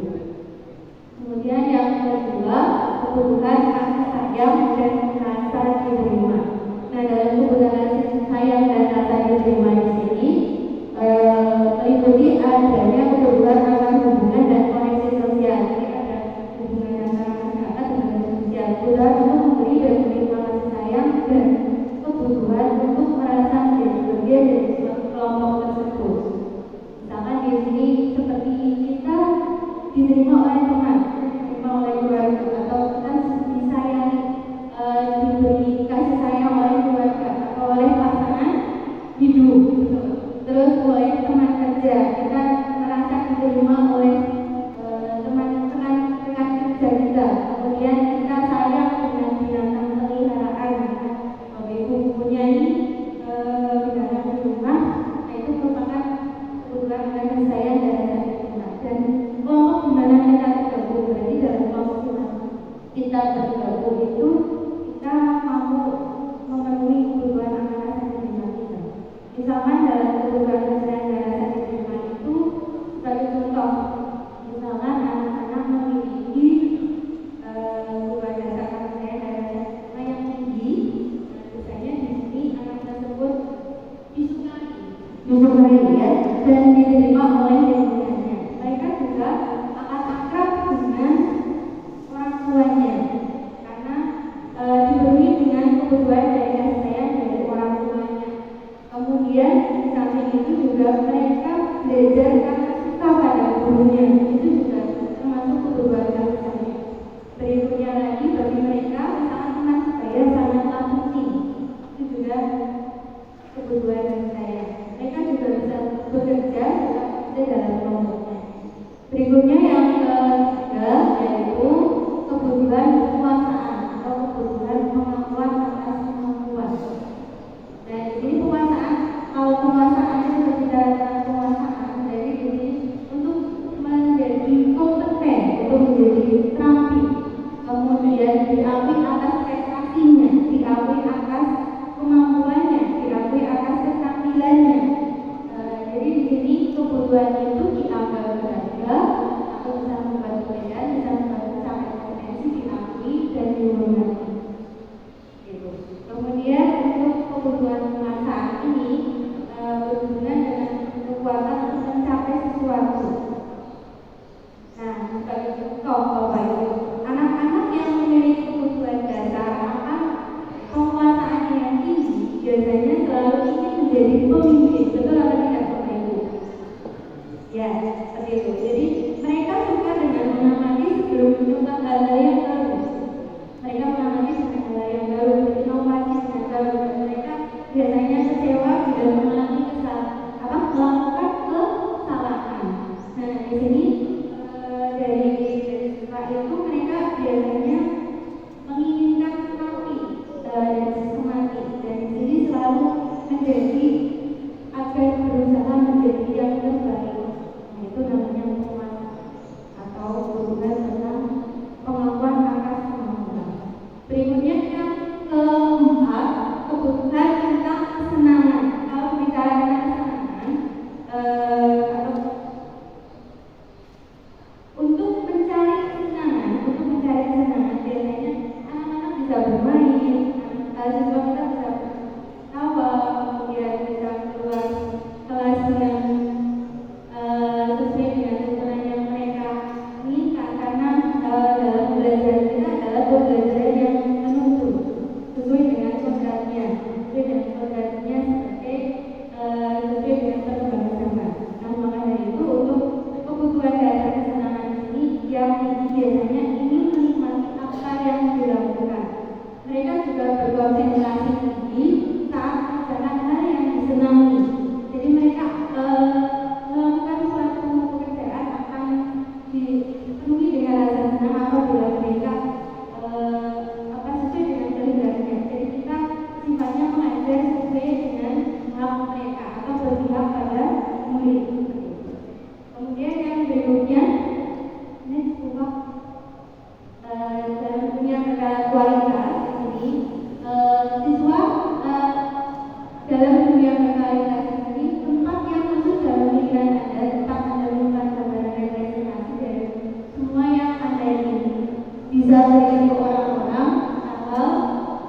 F: Kemudian yang kedua, kebutuhan kasih sayang dan rasa diterima. Nah, dalam kebutuhan kasih sayang dan rasa diterima di sini meliputi adanya kebutuhan akan hubungan dan koneksi sosial. Jadi ada hubungan antara masyarakat dengan sosial. Kebutuhan untuk memberi dan menerima kasih sayang dan kebutuhan untuk merasa menjadi bagian dari suatu kelompok tersebut. Misalkan di sini seperti kita diterima oleh teman, diterima oleh keluarga, atau kita disayangi, diberi kasih sayang oleh keluarga atau oleh pasangan hidup, terus oleh teman kerja, kita merasa diterima oleh teman-teman rekan kerja kita. Kemudian kita sayang dengan binatang peliharaan, Bapak Ibu mempunyai binatang di rumah, nah itu merupakan kebutuhan kasih sayang dan rasa diterima. Dan kelompok di mana kita tergabung, berarti dalam kelompok di mana kita tergabung itu kita mampu memenuhi kebutuhan akan rasa diterima kita. Misalkan dalam kebutuhan kasih sayang dan rasa diterima itu sebagai contoh, misalkan anak-anak memiliki kebutuhan dasar kasih sayang dan rasa diterima yang tinggi. Nah, biasanya di sini anak tersebut disukai ya, dan diterima oleh lingkungannya. Mereka juga akan akrab dengan orang tua kebutuhan dari kasih sayang dari orang tuanya. Kemudian di samping itu juga mereka belajar karena suka pada gurunya, itu juga termasuk kebutuhan kasih sayang. Berikutnya lagi bagi mereka sangat emas bayar sangatlah penting, itu juga kebutuhan kasih sayang. Mereka juga bisa bekerja dalam kelompoknya. Berikutnya yang ketiga yaitu kebutuhan kekuasaan atau kebutuhan pengakuan atas kemampuan. Nah, di sini penguasaan, kalau penguasaannya berbicara tentang penguasaan, jadi ini untuk menjadi kompeten, untuk menjadi terampil, kemudian diakui atas prestasinya, diakui atas kemampuannya, diakui atas keterampilannya. Jadi di sini kebutuhan itu dianggap berharga atau bisa membantu perbedaan, bisa membantu sampai kompetensi diakui dan dihormati. Gitu. Kemudian untuk kebutuhan penguasaan ini berhubungan dengan kekuatan untuk mencapai sesuatu. Nah, sebagai contoh Bapak Ibu, anak-anak yang memiliki kebutuhan dasar akan penguasaannya yang tinggi biasanya selalu ingin menjadi pemimpin. Betul atau tidak Bapak Ibu? Ya, seperti itu. Jadi mereka suka dengan mengamati sebelum mencoba hal-hal yang baru. Mereka mengamati dengan hal yang baru, berinovasi dengan baru. Dan mereka biasanya kecewa bila mengalami melakukan kesalahan. Nah, di sini dari sifat itu mereka biasanya menginginkan rapi dan sistematis. Dan di sini selalu menjadi agar berusaha menjadi yang terbaik. Nah, itu namanya penguasaan atau hubungan tentang pengakuan atas kemampuan. Berikutnya yang keempat, kebutuhan tentang kesenangan. Kalau bicara tentang kesenangan, untuk mencari kesenangan biasanya anak-anak bisa bermain, siswa kita bisa tawa, kemudian bisa keluar kelas yang sesuai dengan tuntunan yang mereka inginkan, karena dalam belajar kita adalah pembelajaran yang menuntut sesuai dengan kodratnya seperti sesuai dengan perkembangan zaman. Nah, maka dari itu untuk kebutuhan dasar kesenangan ini yang biasanya ingin menikmati apa yang dilakukan. Mereka juga berkonsentrasi tinggi saat mengerjakan hal yang disenangi. Jadi mereka melakukan suatu pekerjaan apa yang dipenuhi dengan rasa senang apabila mereka sesuai dengan kehendaknya. Jadi kita sifatnya mengajar sesuai dengan hak mereka atau berpihak pada murid. Kemudian yang berikutnya, ini cukup dalam dunia kualitas ini, siswa dalam dunia kualitas ini tempat yang masuk dalam pikiran Anda, tempat Anda menemukan gambaran representasi dari semua yang Anda ingini. Bisa berisi orang-orang,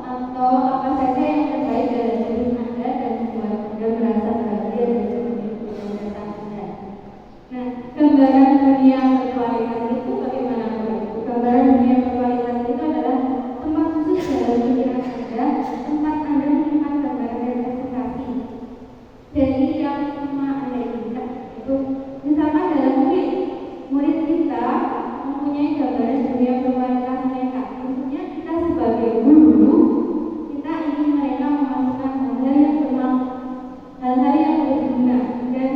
F: atau apa saja yang terbaik dalam hidup Anda dan membuat Anda merasa bahagia dan kemudian Anda. Nah, gambaran dunia berkualitas itu bagaimana Bapak? Gambaran dunia berkualitas itu adalah tempat khusus dalam pikiran Anda, tempat Anda menyimpan gambaran representasi dari yang semua Anda inginkan. Itu misalkan dalam murid kita mempunyai gambaran dunia berkualitas mereka. Tentunya kita sebagai guru, kita ingin mereka memasukkan hal-hal yang bermanfaat, hal-hal yang berguna, dan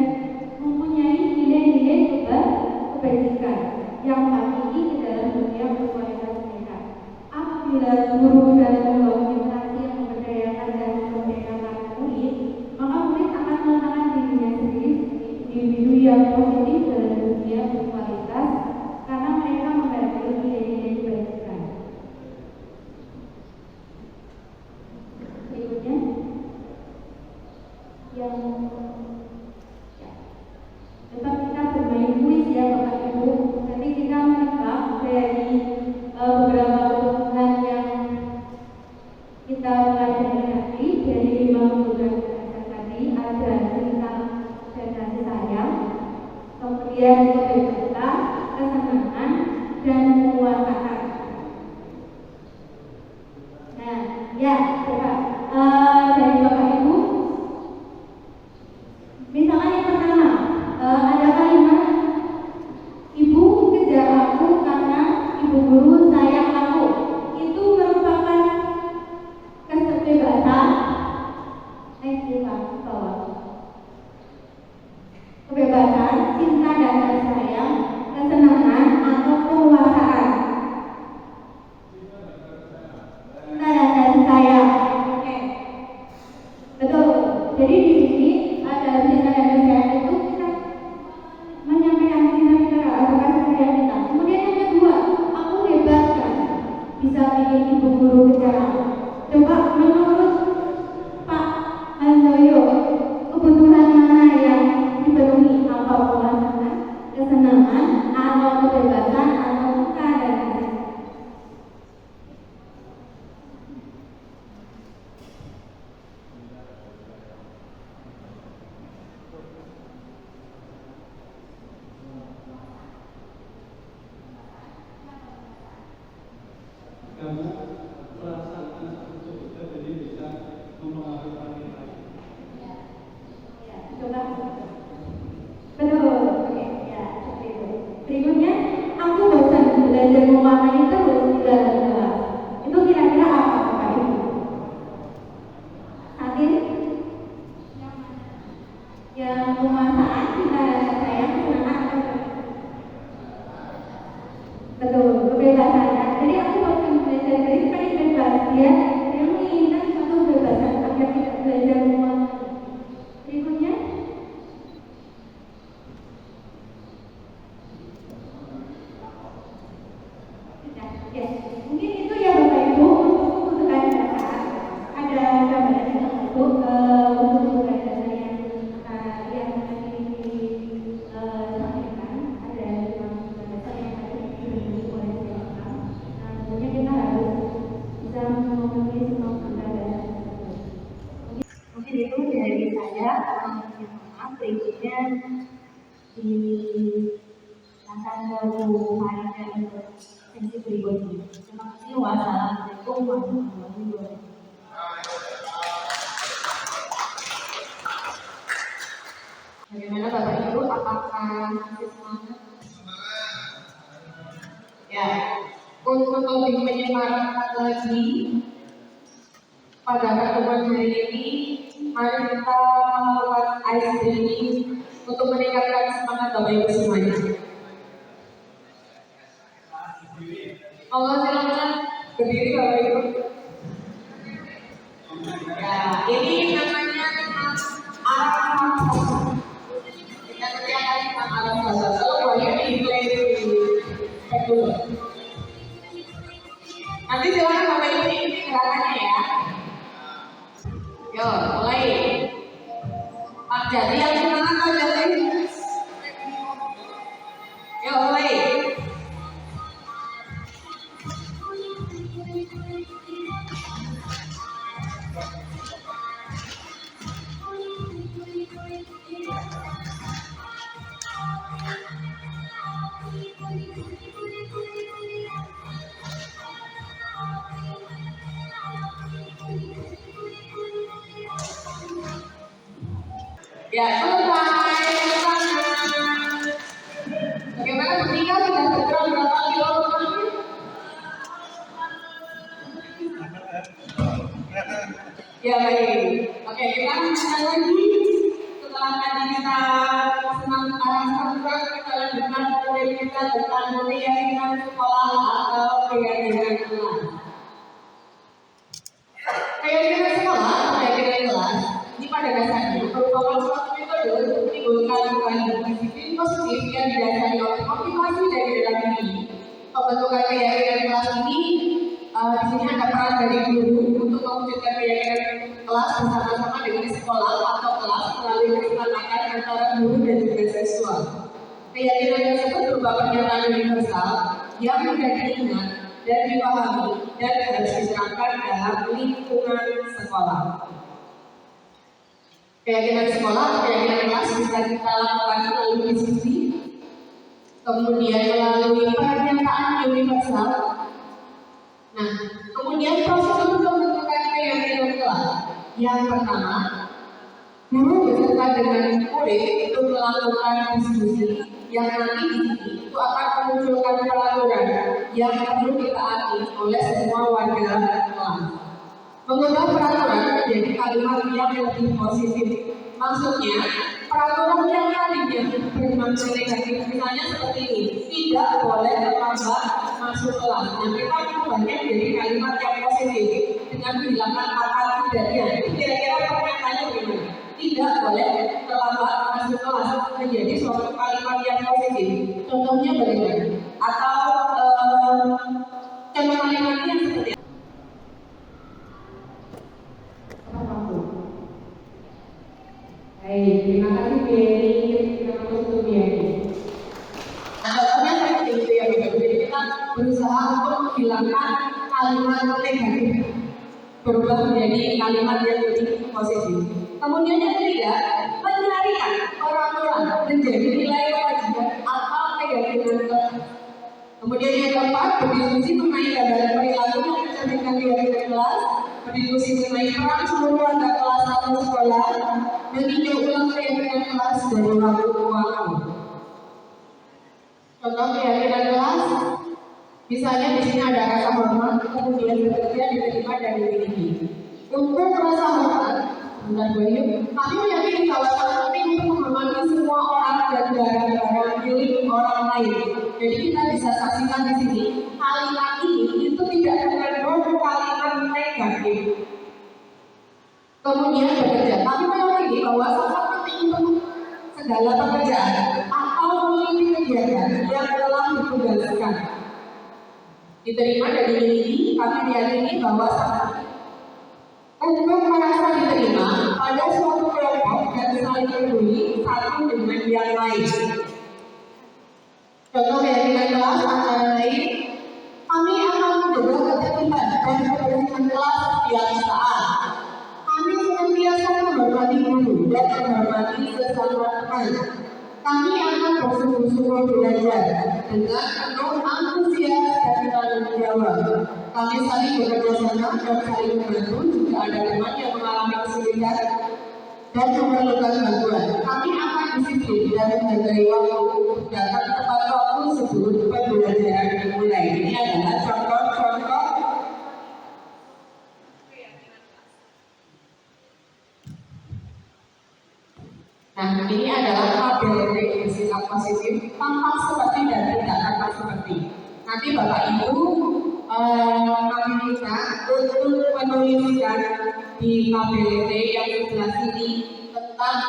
F: mempunyai nilai-nilai kebajikan yang hakiki ke dalam dunia berkualitas mereka. Apabila guru dan membangun generasi yang memberdayakan dan memerdekakan murid, maka murid akan meletakkan dirinya sendiri individu yang positif dalam dunia berkualitas karena mereka menghargai nilai-nilai kebajikan. Berikutnya yang tetap kita bermain kuis ya Bapak Ibu. Nanti kita menebak dari beberapa kebutuhan yang kita pelajari tadi, dari 5 kebutuhan tadi ada cinta dan kasih sayang, kemudian kebebasan, kesenangan, dan penguasaan. Nah, ya kebebasan, cinta dan kasih sayang, kesenangan atau penguasaan. Cinta dan kasih sayang. Oke. Betul. Jadi di sini ada cinta dan kasih sayang itu kita menyampaikan cinta kita atau kasih sayang kita. Kemudian yang kedua, aku hebat kan, bisa bikin ibu guru bicara. Coba menurut Pak Handoyo, kebutuhan mana yang dipenuhi? Apa penguasaan, kesenangan, atau kebebasan, atau cinta dan kasih sayang?
G: Karena perasaan itu kita jadi bisa mempengaruhi orang lain.
F: Ya, coba. Betul, oke, ya, seperti itu. Berikutnya, aku bosan belajar mewarnai terus di dalam kelas. Itu kira-kira apa, Bapak Ibu? Satin? Yang penguasaan, cinta dan kasih sayang, kesenangan atau betul, kebebasan. Jadi aku bosan belajar dari tadi bebas ya. Yang menginginkan satu kebebasan agar tidak belajar mewarnai. Berikutnya. Ya, mungkin itu ya Bapak Ibu untuk kebutuhan dasar. Ada gambaran yang untuk kebutuhan dasar yang tadi disampaikan. Ada kebutuhan dasar yang tadi dimiliki oleh setiap orang. Nah, tentunya kita harus bisa memenuhi semua kebutuhan dasar tersebut.
C: Mungkin itu dari saya. Maaf, berikutnya silakan Bu Farida untuk sesi berikutnya. Terima kasih. Wassalamualaikum warahmatullahi wabarakatuh.
A: Bagaimana Bapak Ibu? Apakah masih semangat? Ya, untuk lebih menyemarakan lagi pada pertemuan hari ini, mari kita melakukan ice breathing untuk meningkatkan semangat Bapak Ibu semuanya. Allah silakan berdiri Bapak Ibu. Ya, ini namanya alam bawah. Kita kerjakan tentang alam bawah. Kalau boleh di-play dulu. Nanti silakan Bapak Ibu ikuti gerakannya ya. Yo, mulai. Pak Jati yang semangat Pak Jati. Yo, mulai. Ya, selesai. Bagaimana bertiga sudah bergerak berapa kilometer? Ya baik. Oke, kita lanjutkan lagi. Setelah tadi kita senang kita lanjutkan program kita tentang keyakinan sekolah atau keyakinan kelas. Keyakinan sekolah atau keyakinan kelas ini pada dasarnya merupakan suatu metode untuk menimbulkan perubahan disiplin positif yang didasari oleh motivasi dari dalam diri. Pembentukan keyakinan kelas ini di sini ada peran dari guru untuk mewujudkan keyakinan kelas bersama-sama dengan sekolah atau kelas melalui kesepakatan antara guru dan juga siswa. Keyakinan tersebut berupa pernyataan universal yang mudah diingat dan dipahami dan harus diterapkan dalam lingkungan sekolah. Keyakinan sekolah atau keyakinan kelas bisa kita lakukan melalui diskusi, kemudian melalui pernyataan universal. Nah, kemudian proses untuk membentukkan keyakinan kelas. Yang pertama, guru beserta dengan murid itu melakukan diskusi yang nanti di sini itu akan memunculkan peraturan yang perlu ditaati oleh semua warga kelas. Mengubah peraturan menjadi kalimat yang lebih positif. Maksudnya, peraturan yang tadinya yang berimplikasi negatif. Misalnya seperti ini, tidak boleh terlambat masuk kelas. Nah, kita banyak jadi kalimat yang positif dengan menghilangkan kata tidaknya. Kira-kira pernyataannya bagaimana? Tidak boleh terlambat masuk kelas menjadi suatu kalimat yang positif. Contohnya bagaimana? Atau contoh kalimatnya seperti apa?
F: Baik, terima kasih Biani. Terima kasih untuk Biani.
A: Contohnya seperti itu ya, jadi kita berusaha untuk menghilangkan kalimat negatif, berubah menjadi kalimat yang lebih positif. Kemudian yang ketiga, mencarikan orang-orang menjadi nilai kewajiban atau keyakinan. Kemudian yang keempat, berdiskusi mengenai gambaran perilaku yang mencerminkan keyakinan kelas, berdiskusi mengenai peran seluruh warga kelas atau sekolah, meninjau ulang keyakinan kelas dari waktu ke waktu. Contoh keyakinan kelas, misalnya di sini ada rasa hormat, kemudian bekerja diterima dan dimiliki. Untuk rasa hormat, kami meyakini bahwa sangat penting untuk menghormati semua orang dan barang-barang milik orang lain. Jadi kita bisa saksikan di sini, kalimat ini itu tidak mengandung kalimat negatif. Kemudian bekerja, kami meyakini bahwa sangat penting untuk segala pekerjaan atau memiliki kegiatan yang telah ditugaskan diterima dan dimiliki. Kami meyakini bahwa sangat untuk merasa diterima pada suatu kelompok dan saling peduli satu dengan yang lain. Contoh keyakinan kelas antara lain, kami akan menjaga ketertiban dan kebersihan kelas setiap saat. Kami senantiasa menghormati guru dan menghormati sesama teman. Kami akan bersungguh-sungguh belajar dengan penuh antusias dan tanggung jawab. Kami saling bekerja sama dan saling membantu jika ada teman yang mengalami kesulitan dan memerlukan bantuan. Kami akan disiplin dan menghargai waktu untuk datang tepat waktu sebelum pembelajaran dimulai. Ini adalah contoh-contoh Nah, ini adalah tabel bersikap positif, tampak seperti dan tidak tampak seperti. Nanti Bapak Ibu kami minta untuk menuliskan di KBLT yang sebelah sini tentang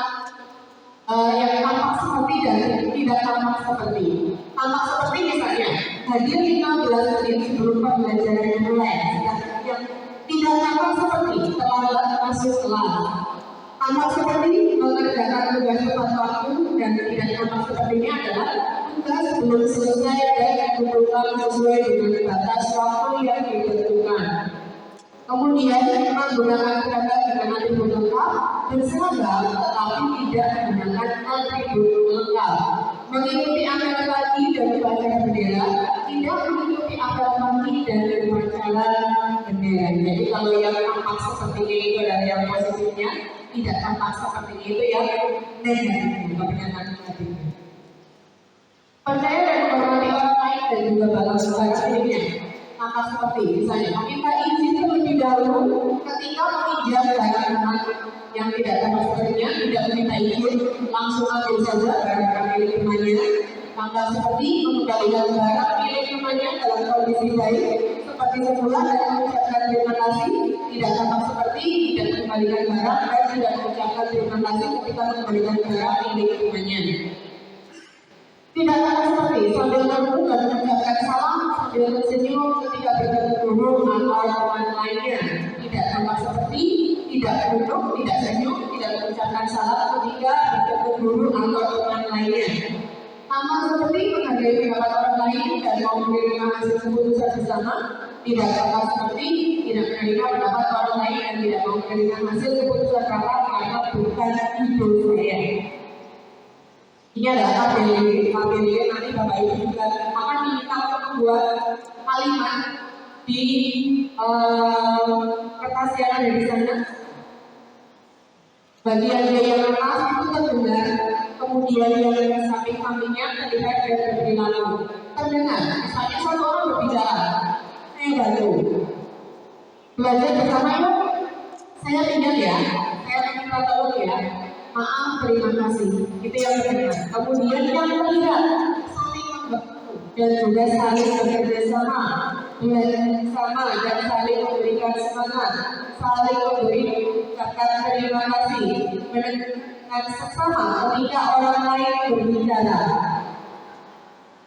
A: yang tampak seperti dan tidak tampak seperti. Tampak seperti misalnya hadir 15 menit sebelum pembelajaran dimulai. Yang tidak tampak seperti terlambat masuk kelas. Tampak seperti mengerjakan tugas tepat waktu dan tidak tampak sepertinya adalah tugas belum selesai dan dikumpulkan sesuai dengan batas waktu yang ditentukan. Kemudian menggunakan kata dengan atribut lengkap dan seragam tetapi tidak menggunakan atribut lengkap. Mengikuti apel pagi dan upacara bendera, tidak mengikuti apel pagi dan upacara bendera. Jadi kalau yang tampak sepertinya itu adalah yang positifnya, tidak tampak sepertinya itu yang negatif, pernyataan negatifnya. Percaya dan menghormati orang lain dan juga balas dirinya. Tampak seperti misalnya meminta izin terlebih dahulu ketika meminjam barang teman yang tidak tampak sepertinya, tidak meminta izin, langsung ambil saja barang milik temannya. Tampak seperti mengembalikan barang milik temannya dalam kondisi baik seperti semula dan mengucapkan terima kasih. Tidak tampak seperti tidak mengembalikan barang dan tidak mengucapkan terima kasih ketika mengembalikan barang milik temannya. Tidak tampak seperti sambil menunggu dan mengucapkan salam sambil tersenyum ketika bertemu guru atau teman lainnya. Tidak tampak seperti tidak duduk, tidak senyum, tidak mengucapkan salam ketika bertemu guru atau teman lainnya. Tampak seperti menghargai pendapat orang lain dan mau menerima hasil keputusan bersama. Tidak tampak seperti tidak menerima pendapat orang lain dan tidak mau menerima hasil keputusan rapat karena bukan itu saya. Ini adalah tabel nanti Bapak Ibu juga akan diminta untuk membuat kalimat di kertas yang ada di sana. Bagian yang atas itu terdengar, kemudian yang samping-sampingnya terlihat dan berperilaku. Terdengar, misalnya satu orang berbicara, saya bantu. Belajar bersama yuk, saya tinggal ya, saya minta tolong ya.
E: maaf, terima kasih. Itu yang pertama. Kemudian yang ketiga, saling membantu dan juga saling bekerja sama dengan sama dan saling memberikan semangat, saling memberi kata terima kasih dengan sesama ketika orang lain berbicara.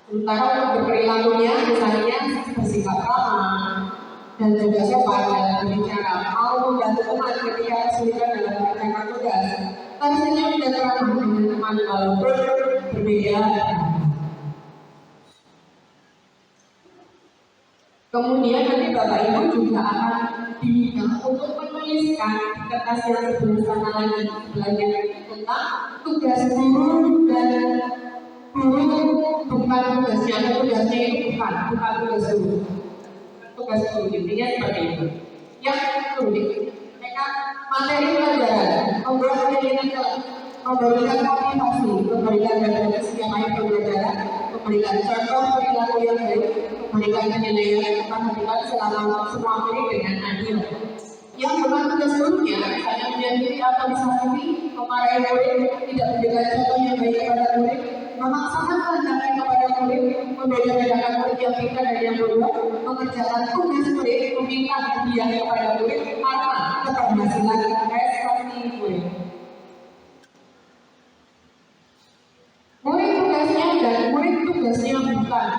E: Terutama untuk berperilakunya misalnya bersikap ramah dan juga sopan dalam berbicara, mau membantu teman ketika kesulitan dalam mengerjakan tugas, tersenyum dan ramah dengan teman walaupun berbeda. Kemudian nanti Bapak Ibu juga akan diminta untuk menuliskan di kertas yang sebelah sana lagi belajar tentang tugas guru dan guru bukan tugasnya, atau tugasnya itu bukan tugas guru. Tugas guru intinya seperti itu. Yang kedua, mereka materi pelajaran, membuat kegiatan kelas, memberikan motivasi, memberikan referensi yang lain pembelajaran, memberikan contoh perilaku yang baik, memberikan penilaian, memperhatikan selama semua ini dengan adil. Yang bukan tugas gurunya, misalnya menyakiti atau disakiti, memarahi murid, tidak memberikan contoh yang baik kepada murid, memaksakan kehendaknya kepada murid, membedakan murid yang pintar dan yang bodoh, mengerjakan tugas murid, meminta hadiah kepada murid karena keberhasilan prestasi murid. Murid tugasnya dan murid tugasnya bukan.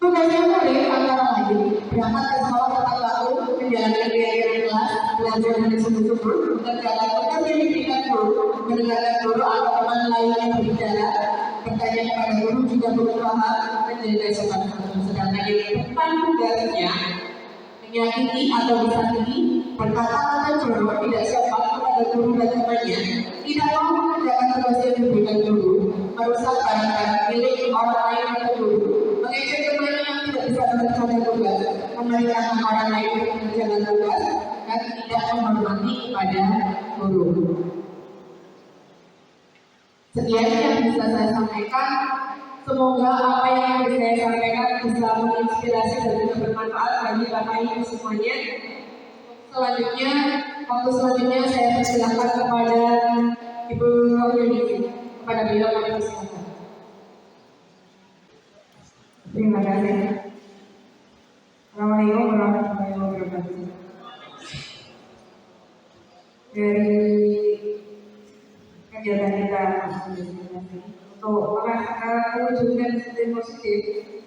E: Tugasnya murid antara lain berangkat ke sekolah tepat waktu, menjalankan kegiatan kelas, belajar dengan sungguh-sungguh, mengerjakan tugas yang diberikan guru, mendengarkan guru atau teman lain yang berbicara, bertanya kepada guru jika belum paham, menjaga sopan santun. Sedangkan yang bukan tugasnya menyakiti atau disakiti, berkata-kata jorok, tidak sopan kepada guru dan temannya, tidak mau mengerjakan tugas yang diberikan guru, merusak barang-barang milik orang lain atau guru, mengejek temannya yang tidak bisa mengerjakan tugas, memerintahkan orang lain untuk mengerjakan tugas, dan tidak menghormati kepada guru. Sekian yang bisa saya sampaikan. Semoga apa yang saya sampaikan bisa menginspirasi dan juga bermanfaat bagi Bapak Ibu semuanya. Selanjutnya, waktu selanjutnya saya persilakan kepada Ibu Koordinator, kepada beliau kami persilakan.
C: Terima kasih. Assalamualaikum warahmatullahi wabarakatuh. Dari kegiatan kita untuk merasakan wujudnya sistem positif,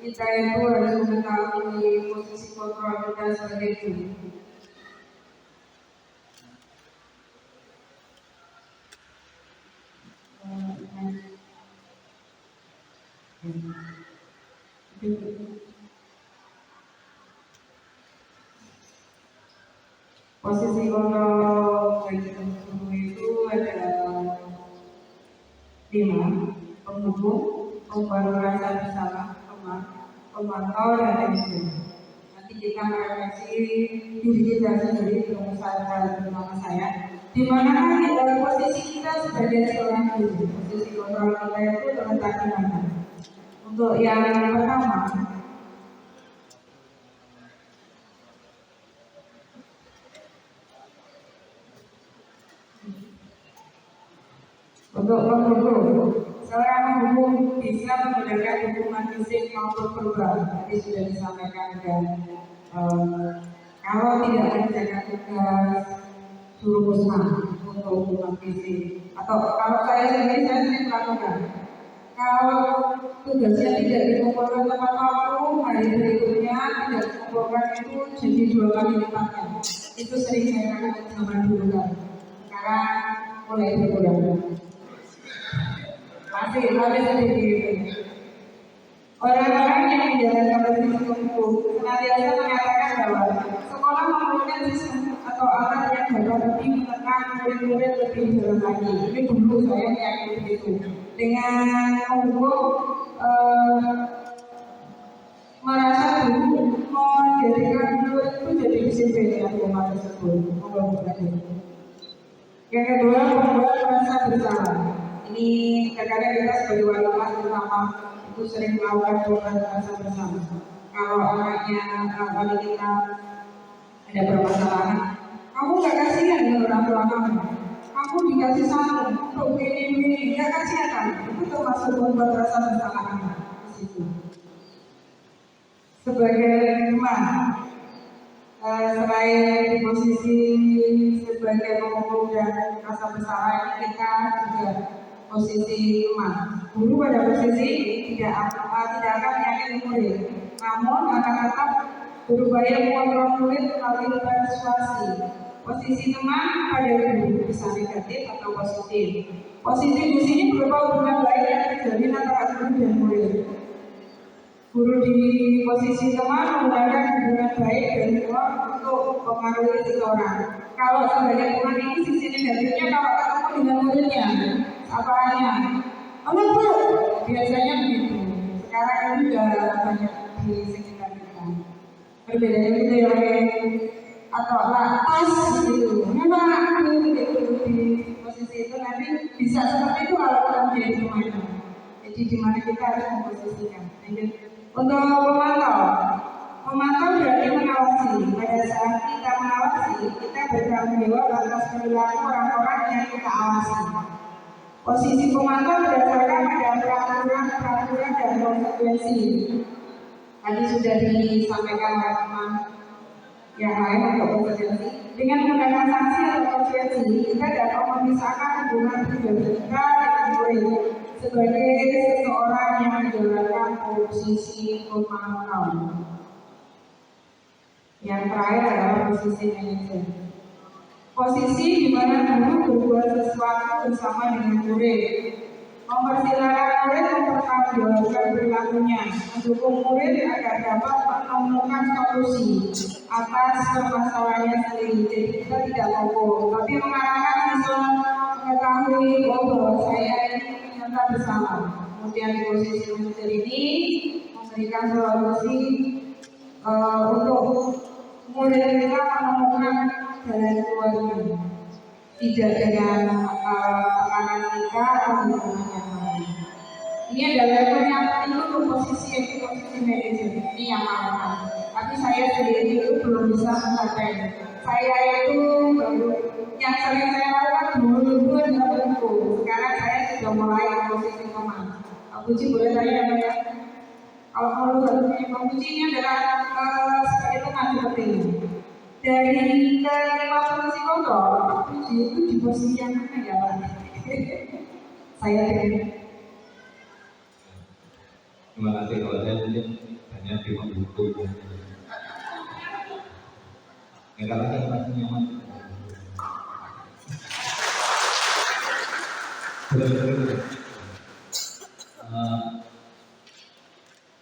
C: kita itu harus mengetahui posisi kontrol kita sebagai guru. Posisi kontrol bagi guru itu ada 5: penghubung, pembaru rasa bersama, pemantau, dan manajemen. Nanti kita merefleksi diri kita sendiri, terutama saya, di mana posisi kita sebagai seorang guru, posisi kontrol kita itu terletak di mana? Untuk yang pertama, untuk penghubung, seorang penghubung bisa menggunakan dukungan fisik maupun verbal. Tadi sudah disampaikan dan kalau tidak mengerjakan tugas suruh musnah untuk hubungan fisik. Atau kalau saya sendiri melakukan. Kalau tugasnya tidak dikumpulkan tepat waktu, hari berikutnya tidak dikumpulkan itu jadi 2 kali lipatnya. Itu sering saya lakukan zaman dulu kan. Sekarang mulai berkurang. Masih sedikit. Orang-orang yang menjalankan posisi hukum senantiasa mengatakan bahwa sekolah memerlukan sistem atau alat yang dapat lebih menekan murid-murid lebih dalam lagi. Ini dulu saya yakin begitu. Dengan hukum merasa dulu menjadikan murid itu jadi disiplin dengan tema tersebut. Yang kedua, membuat merasa bersalah. Ini kadang-kadang kita sebagai wali kelas terutama itu sering melakukan program merasa bersama. Kalau anaknya wali kita ada permasalahan, kamu nggak kasihan dengan orang tua kamu aku dikasih saran untuk ini, ya kasihan, itu termasuk membuat rasa bersalah anak di situ. Sebagai teman, selain di posisi sebagai pemukul dan rasa bersalah ini kita juga posisi teman. Guru pada posisi ini tidak akan menyakiti murid, namun akan tetap berupaya mengontrol murid melalui persuasi. Posisi teman pada guru bisa negatif atau positif. Positif di sini berupa hubungan baik yang terjalin antara guru dan murid. Guru di posisi teman menggunakan hubungan baik dan semua untuk mempengaruhi seseorang. Kalau sebagai teman ini sisi negatifnya kalau ketemu dengan muridnya, apaannya, "Halo Bu," biasanya begitu. Sekarang ini sudah banyak di sekitar kita. Perbedaannya itu yang atau lapas gitu. Memang gitu di posisi itu nanti bisa seperti itu kalau kita menjadi teman. Jadi di mana kita harus memposisikan. Untuk memantau berarti mengawasi. Pada saat kita mengawasi, kita bertanggung jawab atas perilaku orang-orang yang kita awasi. Posisi pemantau berdasarkan pada peraturan dan konsekuensi. Tadi sudah disampaikan oleh teman yang lain untuk konsekuensi. Dengan menggunakan sanksi atau konsekuensi, kita dapat memisahkan hubungan pribadi kita dengan murid sebagai seseorang yang menjalankan posisi pemantau. Yang terakhir adalah posisi manajer. Posisi di mana guru berbuat sesuatu bersama dengan murid, mempersilahkan murid mempertanggungjawabkan perilakunya, mendukung murid agar dapat menemukan solusi atas permasalahannya sendiri. Jadi kita tidak fokus, tapi mengarahkan siswa mengetahui bahwa saya ini ternyata bersalah. Kemudian di posisi manajer ini memberikan solusi untuk murid kita menemukan jalan keluarnya, tidak dengan tekanan kita atau hubungan yang lain. Ini adalah level yang penting untuk posisi manajer ini yang mana. Tapi saya sendiri itu belum bisa mencapai. Saya itu baru yang sering saya lakukan dulu adalah bentuk. Sekarang saya sudah mulai posisi teman. Pak Puji boleh tanya apa ya? Kalau mau Pak Puji ini adalah sebagai teman seperti ini. Dari kelima posisi kontrol, Pak Puji itu di posisi yang mana ya Pak? Saya tidak.
B: Terima kasih kalau saya mungkin hanya di pembuku. Ya kalau saya merasa nyaman.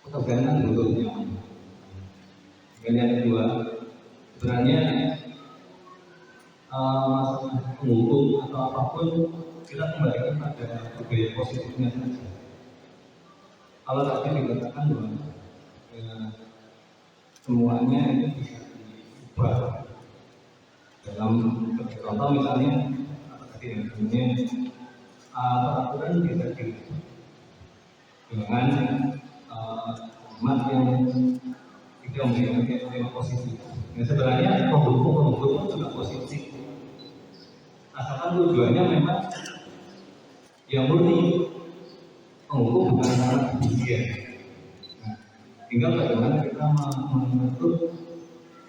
B: Ketegangan butuh nyaman. Yang kedua, sebenarnya masalah hukum atau apapun kita kembalikan pada budaya positifnya saja. Kalau tadi dikatakan bahwa semuanya itu bisa diubah dalam contoh misalnya tadi yang peraturan bisa diubah dengan umat yang tidak memiliki tema positif. Nah, sebenarnya pembuku juga positif. Asalkan tujuannya memang yang murni. Penghukum bukan cara kebijian. Nah, tinggal bagaimana kita mengatur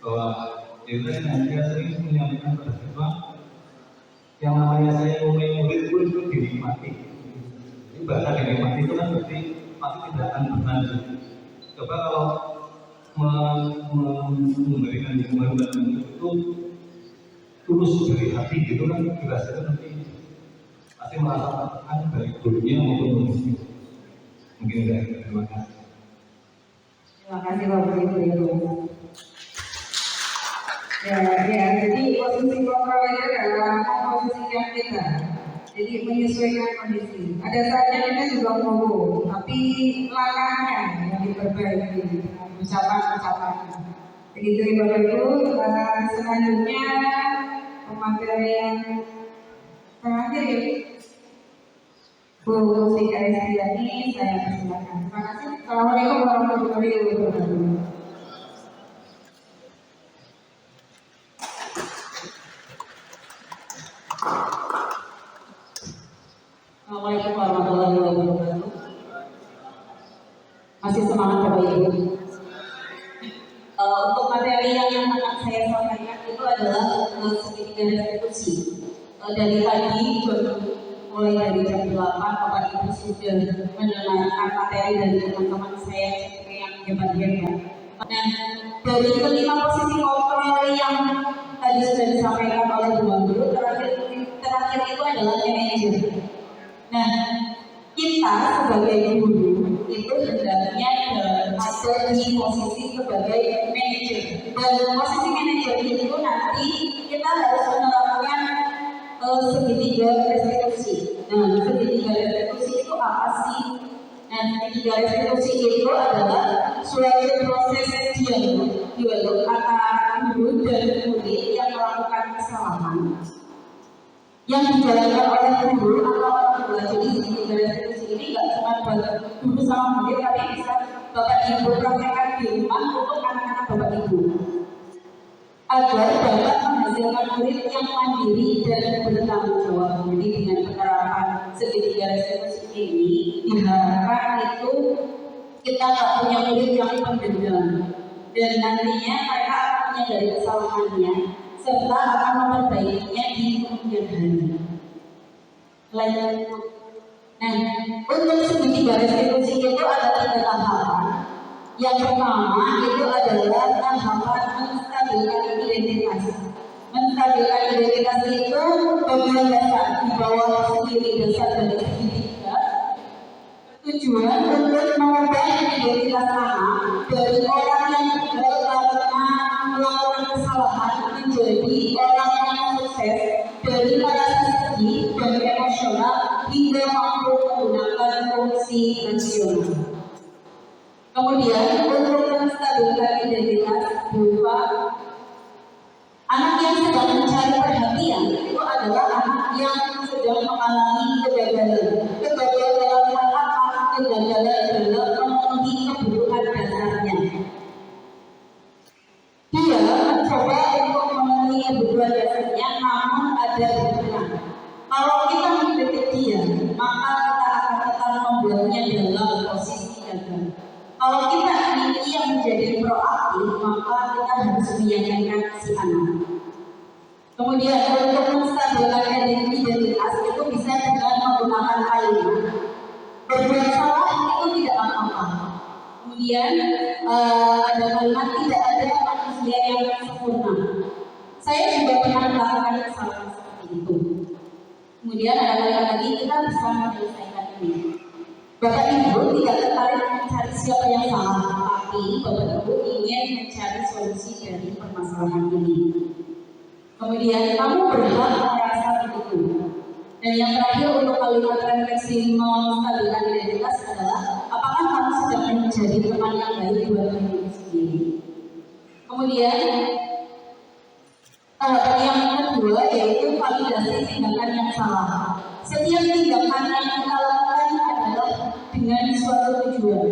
B: bahwa kita nanti sering menyampaikan pada siswa yang namanya saya murid pun itu dinikmati. Jadi bahasa dinikmati itu kan berarti pasti tidak akan berlanjut. Coba kalau memberikan hubungan itu tulus dari hati gitu kan dirasakan nanti pasti merasa tertekan dari gurunya maupun muridnya. Mungkin enggak, terima kasih.
C: Terima kasih Bapak Ibu. Ya, jadi posisi kontrol itu adalah posisi yang kita. Jadi menyesuaikan kondisi. Ada saatnya kita juga menunggu, tapi langkahnya yang diperbaiki dengan ucapan-ucapan. Begitu Bapak Ibu. Selanjutnya pemateri yang terakhir ya. Bu Siti Aristiani, saya persilakan. Terima kasih. Assalamualaikum warahmatullahi wabarakatuh.
H: warahmatullahi wabarakatuh. Masih semangat Bapak Ibu. Untuk materi yang akan saya sampaikan itu adalah segitiga restitusi. Dari tadi mulai dari jam 8 Bapak Ibu sudah mendengarkan materi dari teman-teman saya yang hebat-hebat. Nah, dari kelima posisi kontrol yang tadi sudah disampaikan oleh Bu Guru, terakhir itu adalah manajer. Nah, kita sebagai guru itu hendaknya ada di posisi sebagai manajer. Dan posisi manajer itu nanti kita harus menerapkan segitiga restitusi. Nah, segitiga restitusi itu apa sih? Nah, segitiga restitusi itu adalah suatu proses dialog antara guru dan murid yang melakukan kesalahan yang dijalankan oleh guru atau orang tua. Jadi segitiga restitusi ini nggak cuma buat guru sama murid, tapi bisa Bapak Ibu praktekkan di rumah untuk anak-anak Bapak Ibu agar dapat menghasilkan murid yang mandiri dan bertanggung jawab. Jadi dengan penerapan segitiga restitusi ini diharapkan itu kita nggak punya murid yang pendendam dan nantinya mereka akan menyadari kesalahannya serta akan memperbaikinya di kemudian hari. Nah, untuk segitiga restitusi itu ada 3 tahapan. Yang pertama itu adalah tahapan menstabilkan identitas. Menstabilkan identitas itu bagian dasar di bawah sendiri dasar dari segitiga. Tujuan untuk mengubah identitas anak dari orang yang gagal karena melakukan kesalahan menjadi orang yang sukses dari merasa sedih dan emosional hingga mampu menggunakan fungsi rasional. Kemudian untuk menstabilkan identitas berupa anak yang sedang mencari perhatian itu adalah anak yang sedang mengalami kegagalan. Kegagalan dalam hal apa? Kegagalan dalam memenuhi kebutuhan dasarnya. Dia mencoba untuk memenuhi kebutuhan dasarnya, namun ada kekurangan. Kalau kita mengkritik dia, maka kita akan tetap membuatnya dalam posisi gagal. Kalau kita ingin dia menjadi proaktif, maka kita harus meyakinkan si anak. Kemudian untuk menstabilkan identitas itu bisa dengan menggunakan kalimat. Berbuat salah itu tidak apa-apa. Kemudian ada kalimat tidak ada manusia yang sempurna. Saya juga pernah melakukan kesalahan seperti itu. Kemudian ada kalimat lagi kita bisa menyelesaikan ini. Bapak Ibu tidak tertarik mencari siapa yang salah, tapi Bapak Ibu ingin mencari solusi dari permasalahan ini. Kemudian kamu berhak merasa begitu. Dan yang terakhir untuk kalimat refleksi menstabilkan identitas adalah apakah kamu sedang menjadi teman yang baik buat diri sendiri. Kemudian tahapan yang kedua yaitu validasi tindakan yang salah. Setiap tindakan yang kita lakukan adalah dengan suatu tujuan,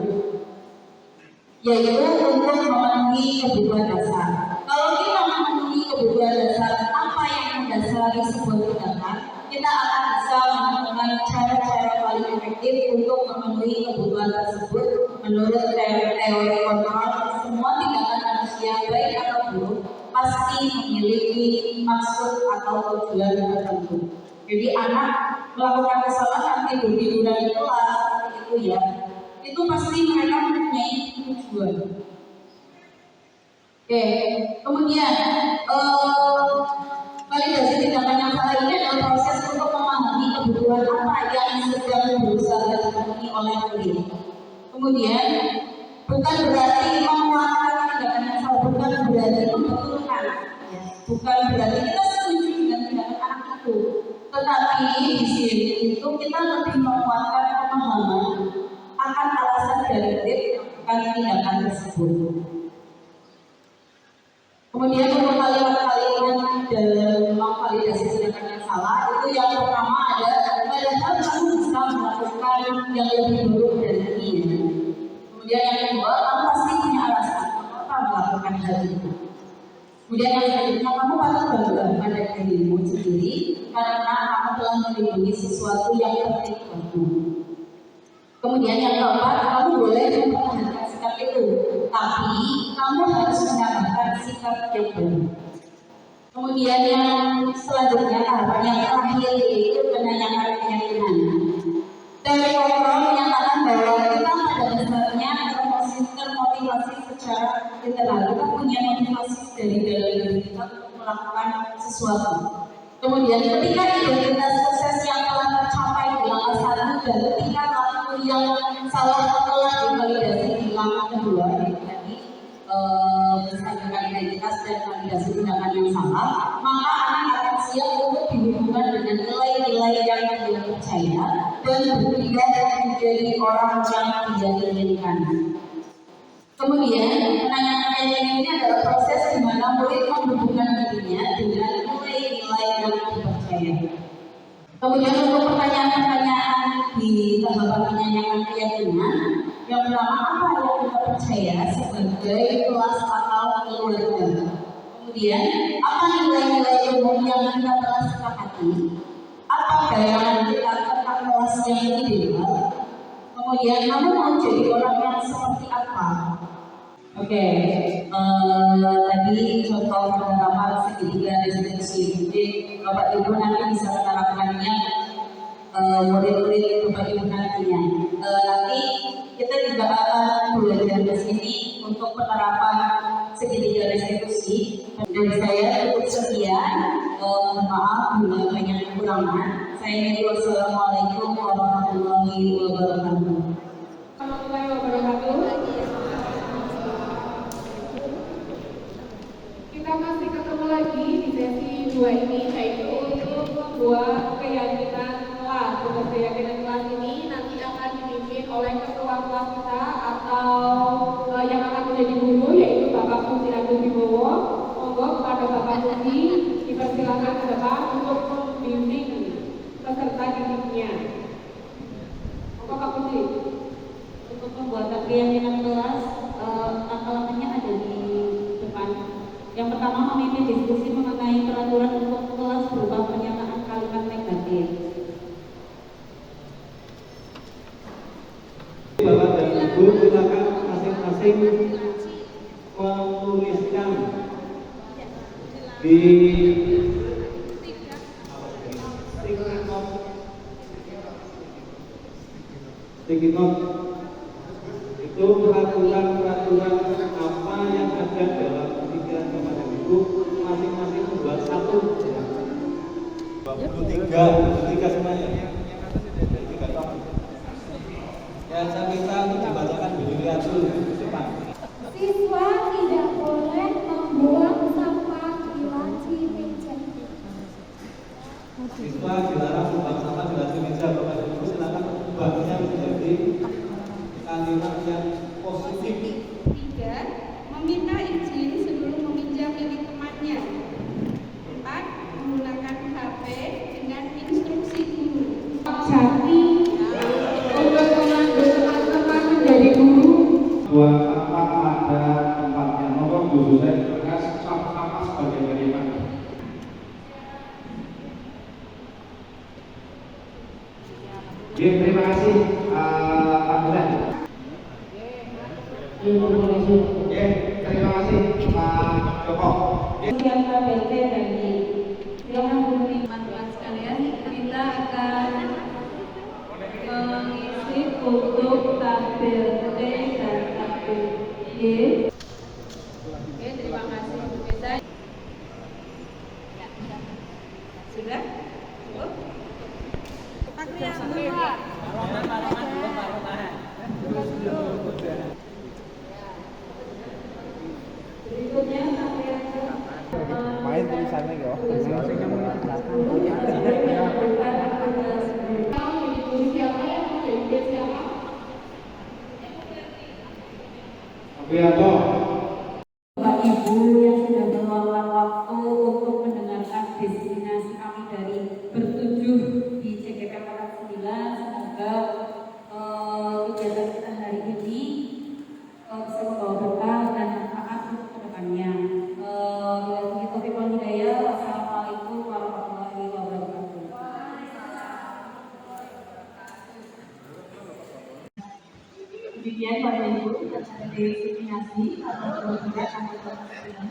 H: yaitu untuk memenuhi kebutuhan dasar. Kalau kita memenuhi kebutuhan dasar, apa yang mendasari sebuah tindakan, kita akan bisa menemukan cara-cara paling efektif untuk memenuhi kebutuhan tersebut. Menurut teori kontrol, semua tindakan manusia baik atau buruk pasti memiliki maksud atau tujuan tertentu. Jadi anak melakukan kesalahan tidur di kelas seperti itu ya, itu pasti mereka mempunyai tujuan. Oke, kemudian validasi tindakan yang salah ini adalah proses untuk memahami kebutuhan apa yang sedang berusaha dipenuhi oleh murid. Kemudian bukan berarti menguatkan tindakan yang salah, bukan berarti membetulkan, ya. Bukan berarti kita setuju dengan tindakan anak itu, tetapi di sini itu kita lebih menguatkan pemahaman akan alasan dari melakukan tindakan tersebut. Kemudian untuk kalimat-kalimat dalam memvalidasi tindakan yang salah itu yang pertama ada padahal kamu bisa melakukan yang lebih buruk dari ini. Kemudian yang kedua, kamu pasti punya alasan mengapa melakukan hal itu. Kemudian yang selanjutnya, kamu patut bangga pada dirimu sendiri karena kamu telah melindungi sesuatu yang penting bagimu. Kemudian yang keempat, kamu boleh mempertahankan sikap itu, tapi kamu harus menambahkan sikap yang baru. Kemudian yang selanjutnya, tahapan yang terakhir yaitu menanyakan keyakinan. Dari kontrol menyatakan bahwa kita pada dasarnya termotivasi secara internal. Kita punya motivasi dari dalam diri kita untuk melakukan sesuatu. Kemudian ketika identitas sukses yang telah tercapai di langkah 1 dan ketika waktu yang salah telah divalidasi di langkah kedua, tadi misalkan identitas dan validasi tindakan yang salah, maka anak akan siap untuk dihubungkan dengan nilai-nilai yang dia percaya dan berpindah menjadi orang yang dia inginkan. Kemudian, penanyakan keyakinan ini adalah proses di mana murid menghubungkan dirinya dengan nilai-nilai yang dipercaya. Kemudian untuk pertanyaan-pertanyaan di tahapan penanyakan keyakinan, yang pertama, apa yang kita percaya sebagai kelas atau keluarga? Kemudian, apa nilai-nilai umum yang kita telah sepakati? Apa bayangan kita tentang kelas yang ideal? Kemudian, kamu mau jadi orang yang seperti apa? Oke, tadi contoh penerapan segitiga restitusi. Jadi Bapak Ibu nanti bisa menerapkannya, murid-murid Bapak Ibu nantinya. Nanti kita juga akan belajar di sini untuk penerapan segitiga restitusi. Dan saya cukup sekian. Maaf bila banyak kekurangan. Saya wassalamualaikum warahmatullahi wabarakatuh.
A: Warahmatullahi wabarakatuh. Kita masih ketemu lagi di sesi 2 ini, yaitu untuk membuat keyakinan kelas. Untuk keyakinan kelas ini nanti akan dipimpin oleh ketua kelas kita atau yang akan menjadi guru, yaitu Bapak Puji Agus Wibowo. Monggo kepada Bapak Puji dipersilakan ke depan untuk membimbing peserta didiknya. Monggo Pak Puji.
H: Untuk pembuatan keyakinan kelas, langkah-langkahnya ada di depan. Yang pertama, memimpin diskusi mengenai peraturan untuk kelas berupa pernyataan kalimat negatif.
G: Bapak dan Ibu, silakan masing-masing menuliskan di sticky note itu peraturan-peraturan apa yang ada dalam pikiran Bapak dan Ibu, masing-masing membuat satu. 23 semuanya. Ya, saya minta untuk dibacakan dulu di depan.
F: Siswa tidak boleh membuang sampah di laci meja.
G: Siswa dilarang membuang sampah di laci meja. Bapak dan Ibu silakan ubahnya menjadi kalimat yang positif.
F: 3. Meminta izin sebelum meminjam milik temannya. 4. Menggunakan HP dengan instruksi guru.
A: Jati untuk memandu teman-teman menjadi guru.
B: Buat apa ada tempatnya? Monggo guru saya tugas apa sebagai bagaimana? Ya, terima kasih Pak Bulan. Ya, terima kasih Pak Joko.
H: Kemudian KBT dari silakan teman-teman sekalian, kita akan mengisi untuk tabel T dan tabel Y. Oke, terima kasih Bu Besa. Sudah? Cukup? Berikutnya tabel
I: main tulisannya ya.
H: Bapak Ibu yang sudah meluangkan waktu untuk mendengarkan destinasi kami dari bertujuh di CGP 49, semoga kegiatan kita hari ini bisa membawa berkah dan manfaat untuk kedepannya. Bila
A: Demikian Bapak Ibu acara desiminasi atau program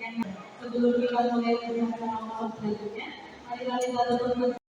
A: yang sebelum kita mulai dengan acara selanjutnya, mari kita tutup